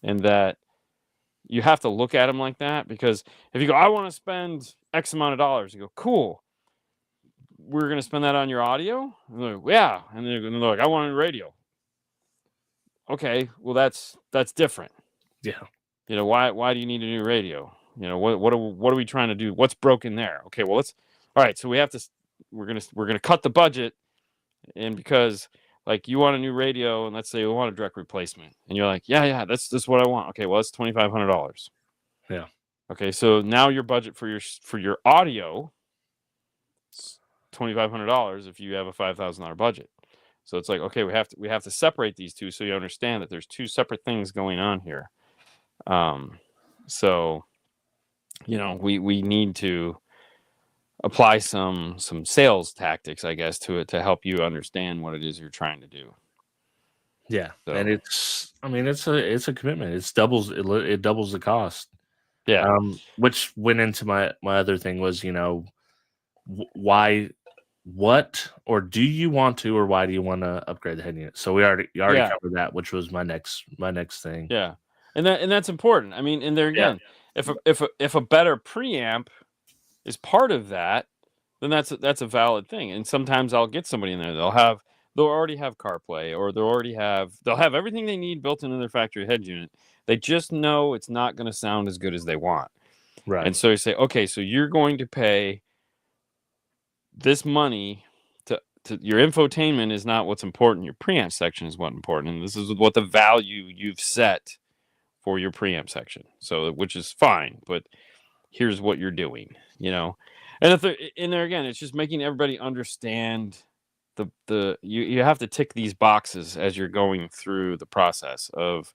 and that you have to look at them like that. Because if you go, I want to spend X amount of dollars, you go, cool, we're going to spend that on your audio? And they're like, yeah. And they're like, I want a radio. Okay, well, that's different. Yeah. Why do you need a new radio? What are we trying to do? What's broken there? Okay, well, all right, so we're gonna cut the budget, and because, like, you want a new radio, and let's say we want a direct replacement, and you're like, yeah, that's what I want. Okay, well, it's $2,500. Yeah. Okay, so now your budget for your audio is $2,500 if you have a $5,000 budget. So it's like, okay, we have to separate these two, so you understand that there's two separate things going on here. So we need to apply some sales tactics, I guess, to it, to help you understand what it is you're trying to do. Yeah, so. And it's a commitment. It doubles the cost. Yeah. Which went into my other thing was, why, what, or do you want to, or why do you want to upgrade the head unit? So you already covered that, which was my next thing. Yeah, and that's important. I mean, and there again, if a better preamp is part of that, then that's a valid thing. And sometimes I'll get somebody in there, they'll already have CarPlay, or they'll have everything they need built into their factory head unit. They just know it's not going to sound as good as they want. Right. And so you say, okay, so you're going to pay this money to your infotainment is not what's important. Your preamp section is what's important. And this is what the value you've set for your preamp section. So, which is fine, but here's what you're doing, And if they're in there again, it's just making everybody understand you have to tick these boxes as you're going through the process of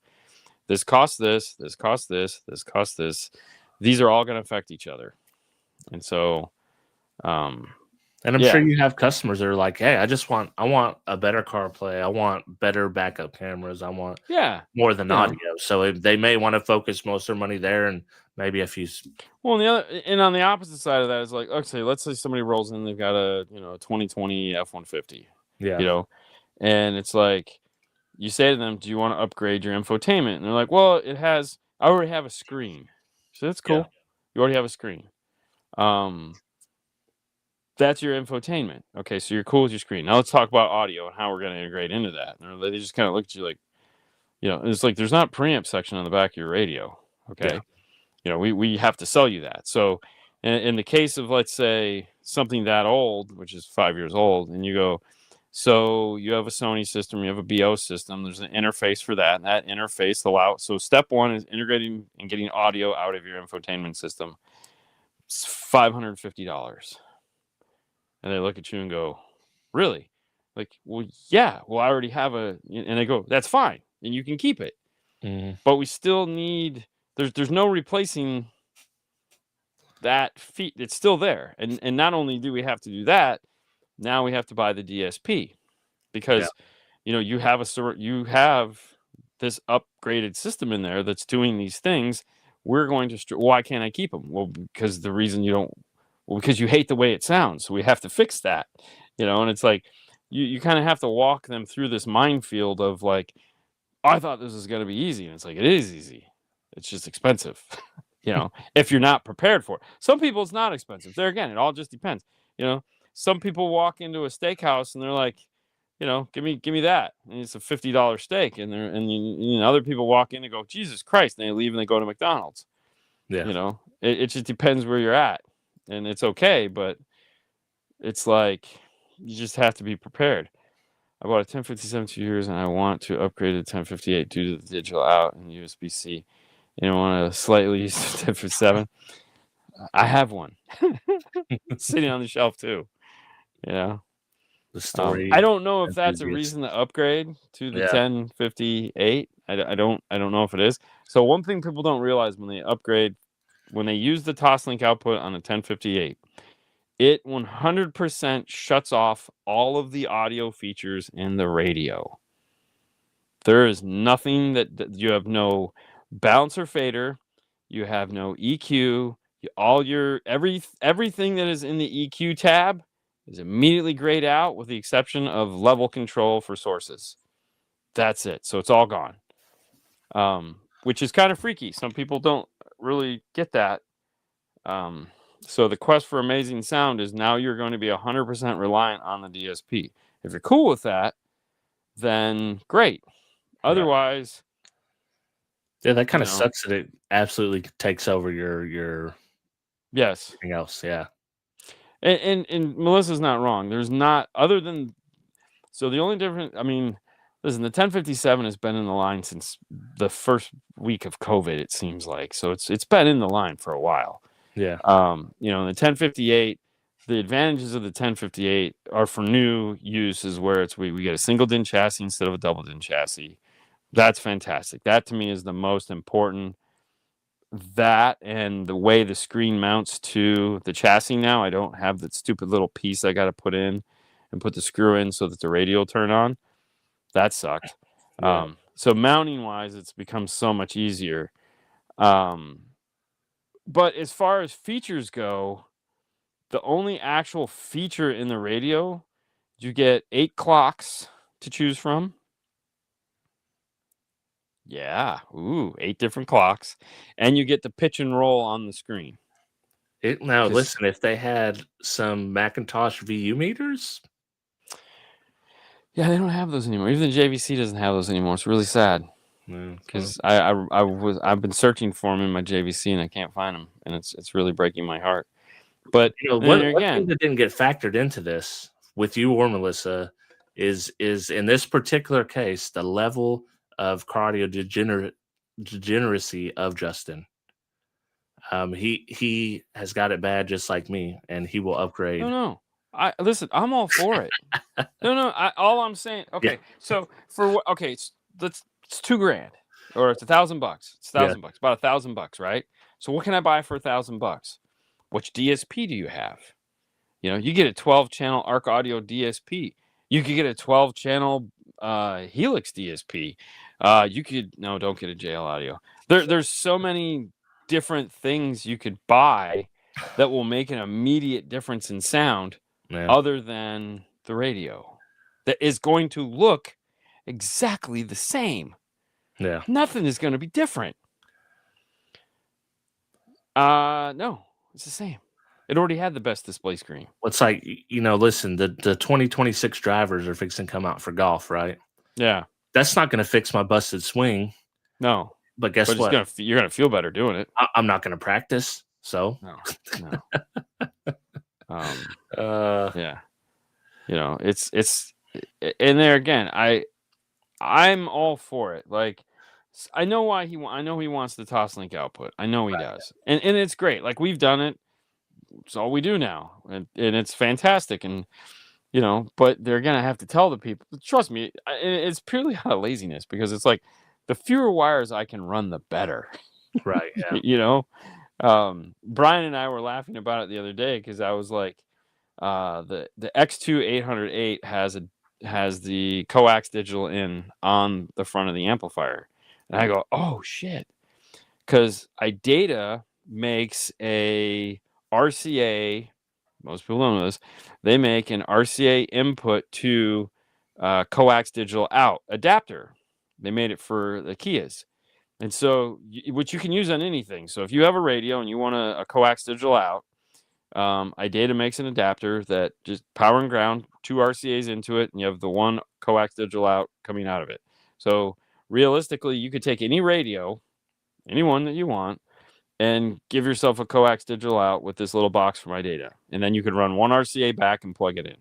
this costs this costs this costs this. These are all going to affect each other. And so, And I'm sure Yeah, you have customers that are like, "Hey, I want a better CarPlay. I want better backup cameras. I want yeah. more than You know, audio." So they may want to focus most of their money there and maybe a few. well, and on the opposite side of that is like, okay, let's say somebody rolls in, they've got a 2020 F-150, Yeah, you know, and it's like you say to them, "Do you want to upgrade your infotainment?" And they're like, "Well, I already have a screen." So that's yeah, cool. You already have a screen. Um, that's your infotainment. Okay, so you're cool with your screen. Now let's talk about audio and how we're going to integrate into that. And they just kind of look at you like, it's like there's not a preamp section on the back of your radio. yeah, Okay, we have to sell you that. So in the case of, let's say, something that old, which is 5 years old, and you go, so you have a Sony system, you have a BO system, there's an interface for that, and that interface so step one is integrating and getting audio out of your infotainment system. It's $550. And they look at you and go, really? Like, well, yeah, well, I already have and they go, that's fine, and you can keep it, mhm, but we still need, there's no replacing that feat. It's still there, and not only do we have to do that, now we have to buy the DSP, yeah, because you have this upgraded system in there that's doing these things. We're going to why can't I keep them? Well, because the reason you don't, well, because you hate the way it sounds, so we have to fix that. And it's like you kind of have to walk them through this minefield of like, I thought this was going to be easy, and it's like, it is easy, it's just expensive. If you're not prepared for it. Some people it's not expensive. There again, it all just depends. You know, some people walk into a steakhouse and they're like, give me that. And it's a $50 steak. And other people walk in and go, Jesus Christ, and they leave and they go to McDonald's. yeah, It just depends where you're at. And it's okay, but it's like you just have to be prepared. I bought a 1057 2 years and I want to upgrade to 1058 due to the digital out and USB-C. And I want to slightly use the 1057. I have one sitting on the shelf too. You know, the I story don't know if that's a enthusiast. reason to upgrade to the Yeah, 1058. I don't know if it is. So one thing people don't realize when they upgrade, when they use the Toslink output on a 1058, it 100% shuts off all of the audio features in the radio. There is nothing that you have no bouncer fader, you have no EQ, everything that is in the EQ tab is immediately grayed out with the exception of level control for sources. That's it. So it's all gone. Which is kind of freaky. Some people don't really get that. So the quest for amazing sound is now you're going to be 100% reliant on the DSP. If you're cool with that, then great. right. Otherwise, Yeah, that you kind of know, sucks that it absolutely takes over your yes. everything else. Yeah, And Melissa's not wrong. There's not, other than, so the only difference, I mean, listen, the 1057 has been in the line since the first week of COVID, it seems like. So it's been in the line for a while. yeah, The 1058, the advantages of the 1058 are for new uses where we get a single DIN chassis instead of a double DIN chassis. That's fantastic. That to me is the most important. That and the way the screen mounts to the chassis now. I don't have that stupid little piece I got to put in and put the screw in so that the radio will turn on. That sucked. yeah. So mounting wise, it's become so much easier. Um, but as far as features go, the only actual feature in the radio, you get 8 clocks to choose from. Yeah, ooh, 8 different clocks, and you get the pitch and roll on the screen. Now, 'Cause listen, if they had some Macintosh VU meters, yeah, they don't have those anymore. Even the JVC doesn't have those anymore. It's really sad well, because I've been searching for them in my JVC and I can't find them, and it's really breaking my heart. But then one thing again, that didn't get factored into this with you or Melissa is in this particular case the level of cardio degeneracy of Justin. He has got it bad just like me, and he will upgrade. no. Listen. I'm all for it. No. All I'm saying. Yeah, Okay, so for what? Okay, it's $2,000 or it's $1,000. It's yeah, $1,000. About $1,000, right? So what can I buy for $1,000? Which DSP do you have? You get a 12-channel ARC Audio DSP. You could get a 12-channel Helix DSP. Don't get a JL Audio. There's so many different things you could buy that will make an immediate difference in sound, other than the radio, that is going to look exactly the same. Yeah. Nothing is going to be different. No, it's the same. It already had the best display screen. Well, it's like, listen, the 2026 drivers are fixing to come out for golf, right? Yeah. That's not going to fix my busted swing. No. But guess what? You're going to feel better doing it. I'm not going to practice, so. No. Yeah. It's and there again, I'm all for it. Like, I know why I know he wants the Toslink output. I know he does. And it's great. Like, we've done it. It's all we do now. And it's fantastic. And, but they're going to have to tell the people. Trust me, it's purely out of laziness, because it's like, the fewer wires I can run, the better. Right. Yeah. Brian and I were laughing about it the other day, because I was like, the X2 808 has the coax digital in on the front of the amplifier, and I go, oh shit, because iData makes a RCA. Most people don't know this. They make an RCA input to coax digital out adapter. They made it for the Kias, and so which you can use on anything. So if you have a radio and you want a coax digital out, iData makes an adapter that just power and ground, 2 RCAs into it, and you have the one coax digital out coming out of it. So realistically, you could take any radio, any one that you want, and give yourself a coax digital out with this little box from iData, and then you could run one RCA back and plug it in.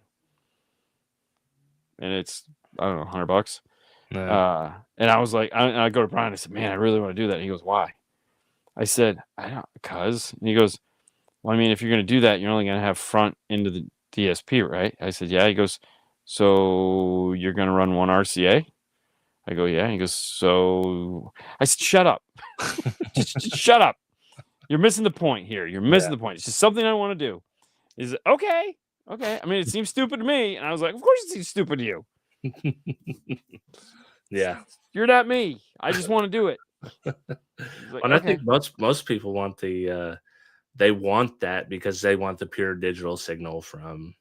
And it's, I don't know, $100. No. And I was like, I go to Brian, I said, man, I really want to do that. And he goes, why? I said, I don't, because. And he goes, well, I mean, if you're going to do that, you're only going to have front into the DSP, right? I said, yeah. He goes, so you're going to run one RCA? I go, yeah. He goes, so I said, shut up. just shut up. You're missing the point here. You're missing the point. It's just something I want to do. Is okay. I mean, it seems stupid to me. And I was like, of course it seems stupid to you. Yeah. You're not me. I just want to do it. Like, and I think most people want they want that because they want the pure digital signal from.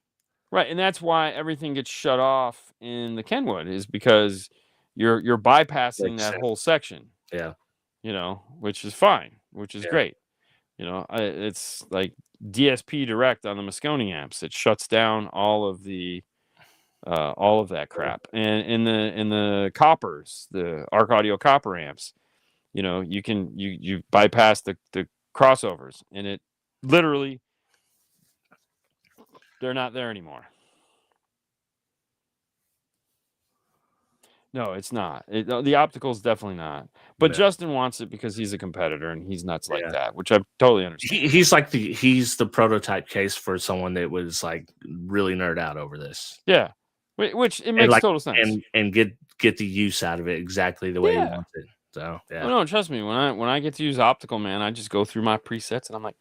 Right. And that's why everything gets shut off in the Kenwood, is because you're bypassing that whole section. Yeah. Which is fine, which is great. It's like DSP Direct on the Moscone amps. It shuts down all of that crap. And in the coppers, the ARC Audio copper amps, you bypass the crossovers, and it literally, they're not there anymore. No, it's not. The optical is definitely not. But Justin wants it because he's a competitor and he's nuts like that, which I totally understand. He's the prototype case for someone that was like really nerd out over this. Yeah, which it makes total sense. And get the use out of it exactly the way he wants it. So yeah. No, trust me. When I get to use optical, man, I just go through my presets and I'm like,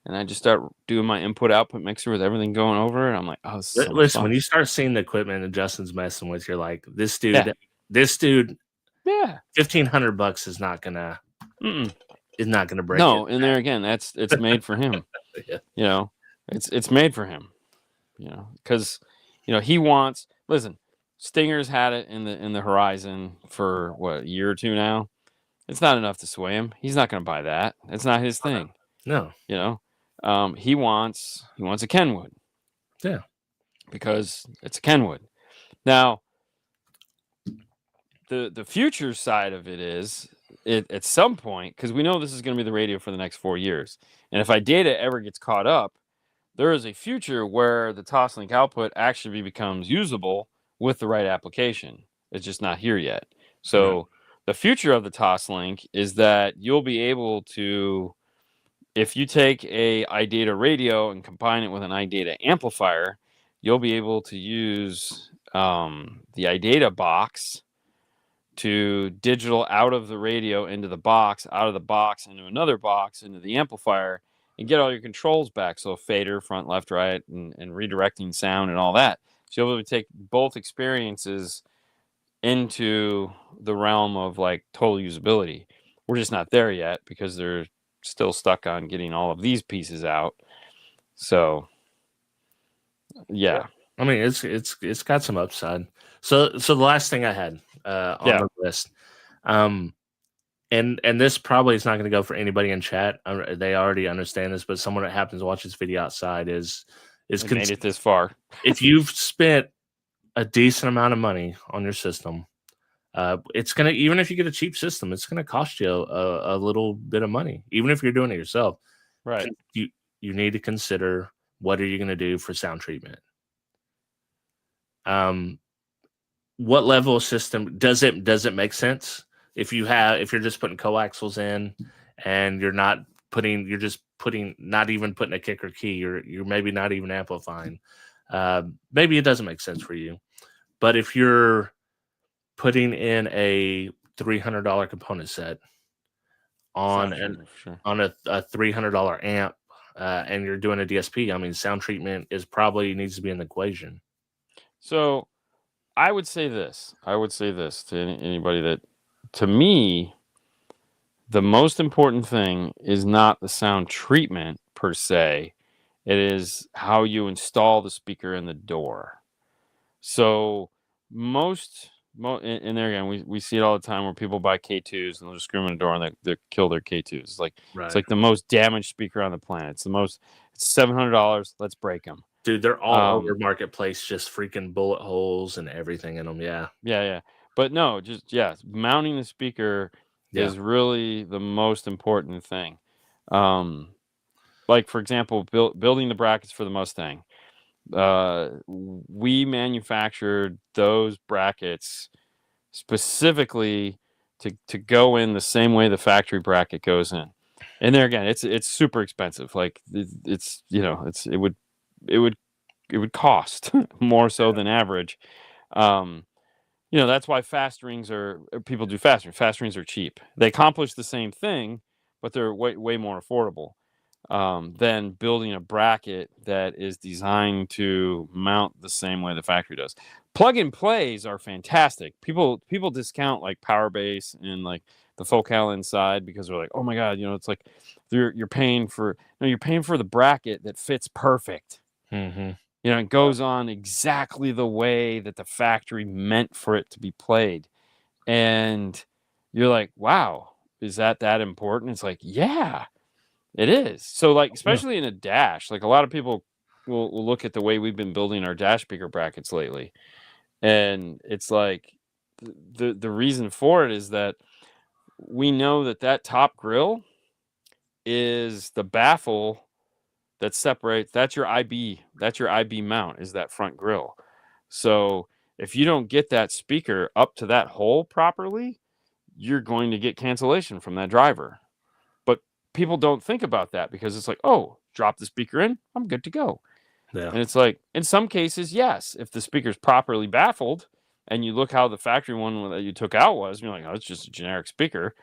and I just start doing my input-output mixer with everything going over, and I'm like, oh, this is so listen, fun. when you start seeing the equipment that Justin's messing with, you're like, this dude, $1,500 is not gonna break. No, and there again, it's made for him. It's made for him. Because he wants. Listen, Stinger's had it in the horizon for what, a year or two now. It's not enough to sway him. He's not going to buy that. It's not his thing. No. He wants a Kenwood. Yeah. Because it's a Kenwood. Now, the future side of it is, at some point, because we know this is going to be the radio for the next 4 years, and if iData ever gets caught up, there is a future where the Toslink output actually becomes usable with the right application. It's just not here yet. So the future of the Toslink is that you'll be able to, if you take a iData radio and combine it with an iData amplifier, you'll be able to use the iData box to digital out of the radio into the box, out of the box into another box, into the amplifier, and get all your controls back. So fader, front, left, right, and redirecting sound and all that. So you'll be able to take both experiences into the realm of like total usability. We're just not there yet because they're still stuck on getting all of these pieces out. So yeah. I mean, it's got some upside. So the last thing I had on the list, and this probably is not going to go for anybody in chat. They already understand this, but someone that happens to watch this video outside is made it this far. If you've spent a decent amount of money on your system, it's gonna, even if you get a cheap system, it's gonna cost you a little bit of money, even if you're doing it yourself. Right. You need to consider, what are you going to do for sound treatment? What level of system does it make sense? If you're just putting coaxials in and you're not even putting a kicker key, you're maybe not even amplifying. Maybe it doesn't make sense for you. But if you're putting in a $300 component set on a $300 amp, and you're doing a DSP, I mean, sound treatment probably needs to be in the equation. So I would say this to anybody that, to me, the most important thing is not the sound treatment per se. It is how you install the speaker in the door. So and there again, we see it all the time where people buy K2s and they'll just screw them in the door and they kill their K2s. It's like, Right. It's like the most damaged speaker on the planet. It's $700. Let's break them. Dude, they're all over marketplace, just freaking bullet holes and everything in them. Yeah. But no, mounting the speaker is really the most important thing. Like, for example, building the brackets for the Mustang. We manufactured those brackets specifically to go in the same way the factory bracket goes in. And there again, it's super expensive. Like it would cost more so than average. That's why people do fast rings. Fast rings are cheap. They accomplish the same thing, but they're way more affordable than building a bracket that is designed to mount the same way the factory does. Plug and plays are fantastic. People discount like Power Base and like the Focal inside because they're like, oh my god, it's like you're paying for the bracket that fits perfect. Mm-hmm. It goes on exactly the way that the factory meant for it to be played, and you're like, wow, is that important? It's like, yeah. It is. So, like, especially in a dash, like a lot of people will look at the way we've been building our dash speaker brackets lately, and it's like the reason for it is that we know that top grill is the baffle that separates. That's your IB mount, is that front grill. So if you don't get that speaker up to that hole properly, you're going to get cancellation from that driver. People don't think about that because it's like, oh, drop the speaker in, I'm good to go. Yeah. And it's like, in some cases, yes, if the speaker's properly baffled and you look how the factory one that you took out was, you're like, oh, it's just a generic speaker,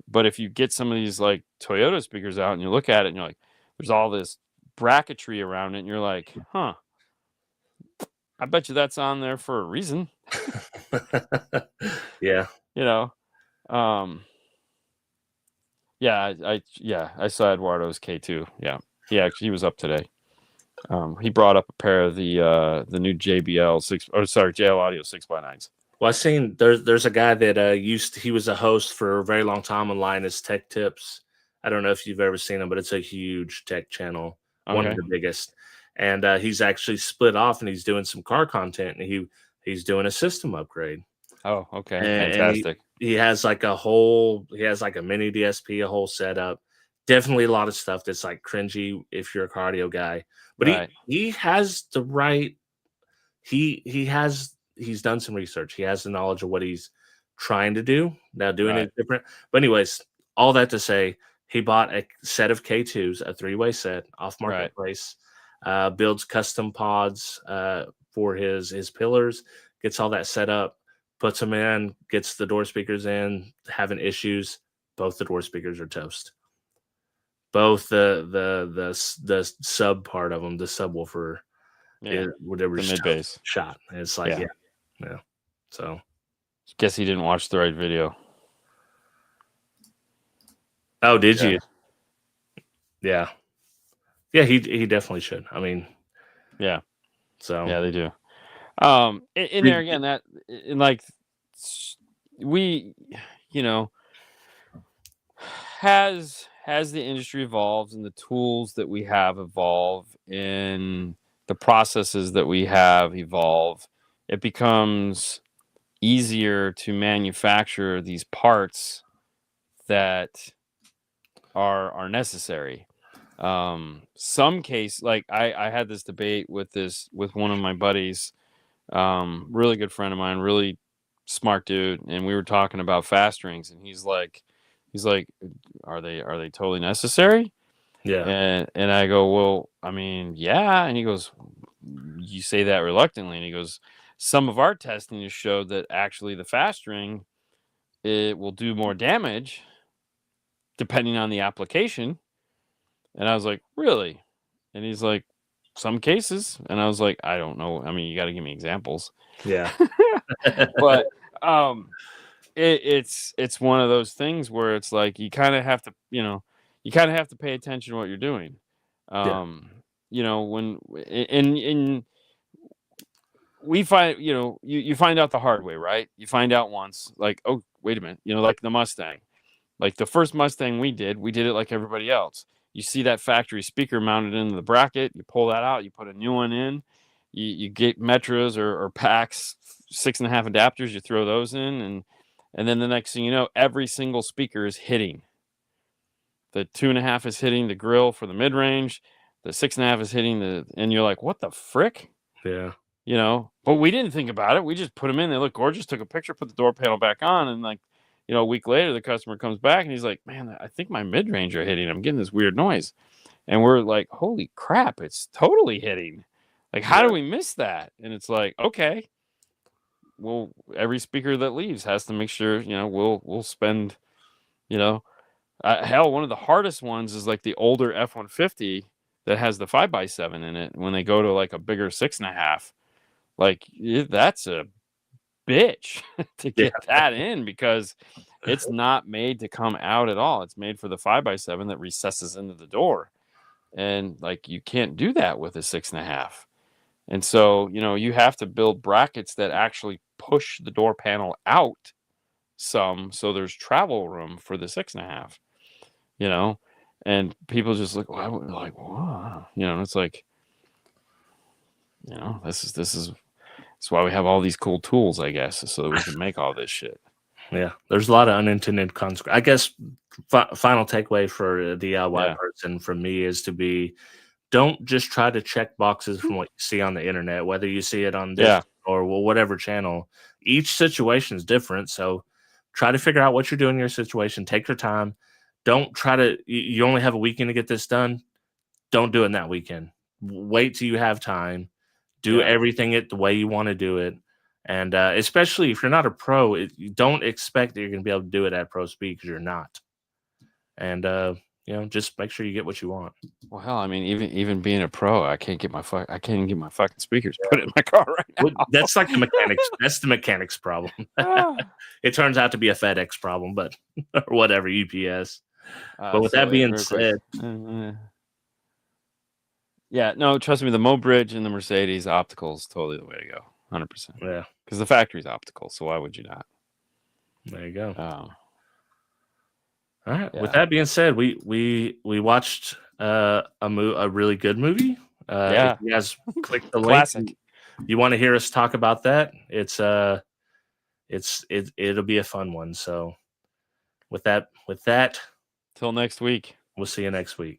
But if you get some of these like Toyota speakers out and you look at it and you're like, there's all this bracketry around it, and you're like, huh, I bet you that's on there for a reason. Yeah. I saw Eduardo's K2. Yeah, he was up today. He brought up a pair of the new JL Audio 6x9s. Well, I seen there's a guy that he was a host for a very long time on Linus Tech Tips. I don't know if you've ever seen him, but it's a huge tech channel, one of the biggest. And he's actually split off and he's doing some car content, and he's doing a system upgrade. Oh, okay, fantastic. He has like a mini DSP, a whole setup. Definitely a lot of stuff that's like cringy if you're a cardio guy. But he has the right. He's done some research. He has the knowledge of what he's trying to do. Now doing it different. But anyways, all that to say, he bought a set of K2s, a 3-way set off marketplace. Builds custom pods for his pillars. Gets all that set up. Puts them in, gets the door speakers in, having issues. Both the door speakers are toast. both the sub part of them, the subwoofer, Yeah, whatever the mid bass. shot. And it's like, yeah. So, guess he didn't watch the right video. oh, did Yeah. you? Yeah, yeah. He definitely should. I mean, Yeah, so yeah, they do. In there again, that in like we, you know, has the industry evolved and the tools that we have evolved and the processes that we have evolved, it becomes easier to manufacture these parts that are necessary. Some case, like I had this debate with one of my buddies, really good friend of mine, really smart dude, and we were talking about fast rings, and he's like, are they totally necessary? yeah, And I go, well, I mean, yeah. And he goes, you say that reluctantly, and he goes, some of our testing has showed that actually the fast ring, it will do more damage depending on the application. And I was like, really? And he's like, some cases. And I was like, I don't know. I mean, you got to give me examples. yeah, But it's one of those things where it's like you kind of have to, you kind of have to pay attention to what you're doing. yeah, When and we find, you find out the hard way, right? You find out once, like, oh, wait a minute, like the Mustang. Like the first Mustang we did it like everybody else. You see that factory speaker mounted into the bracket, you pull that out, you put a new one in, you get Metras or packs, 6.5 adapters, you throw those in, and then the next thing you know, every single speaker is hitting. The 2.5 is hitting the grill for the mid range, the 6.5 is hitting and you're like, what the frick? yeah, But we didn't think about it. We just put them in. They look gorgeous, took a picture, put the door panel back on, and like, a week later, the customer comes back and he's like, man, I think my mid range are hitting. I'm getting this weird noise. And we're like, holy crap, it's totally hitting. Like, how do we miss that? And it's like, okay, well, every speaker that leaves has to make sure, we'll spend, hell, one of the hardest ones is like the older F-150 that has the 5x7 in it. When they go to like a bigger 6.5, like that's a bitch to get that in, because it's not made to come out at all. It's made for the 5x7 that recesses into the door, and like you can't do that with a 6.5. And so you have to build brackets that actually push the door panel out some, so there's travel room for the 6.5. And people just look like, wow, it's like, this is that's why we have all these cool tools, I guess, so that we can make all this shit. yeah. There's a lot of unintended consequences. I guess final takeaway for a DIY person from me is to be, don't just try to check boxes from what you see on the internet, whether you see it on this or whatever channel. Each situation is different, so try to figure out what you're doing in your situation. Take your time. Don't try to. You only have a weekend to get this done. Don't do it in that weekend. Wait till you have time. Do everything the way you want to do it. And especially if you're not a pro, you don't expect that you're going to be able to do it at pro speed, because you're not. And just make sure you get what you want. Well, hell, I mean, even being a pro, I can't even get my fucking speakers put in my car right now. Well, that's like the mechanics. That's the mechanics problem. It turns out to be a FedEx problem, but or whatever, UPS. But with that being said, yeah, no, trust me, the Mo Bridge and the Mercedes optical is totally the way to go, 100%. Yeah, because the factory's optical, so why would you not? There you go. All right. Yeah. With that being said, we watched a really good movie. If you guys click the link, you want to hear us talk about that, it'll be a fun one. So with that, till next week. We'll see you next week.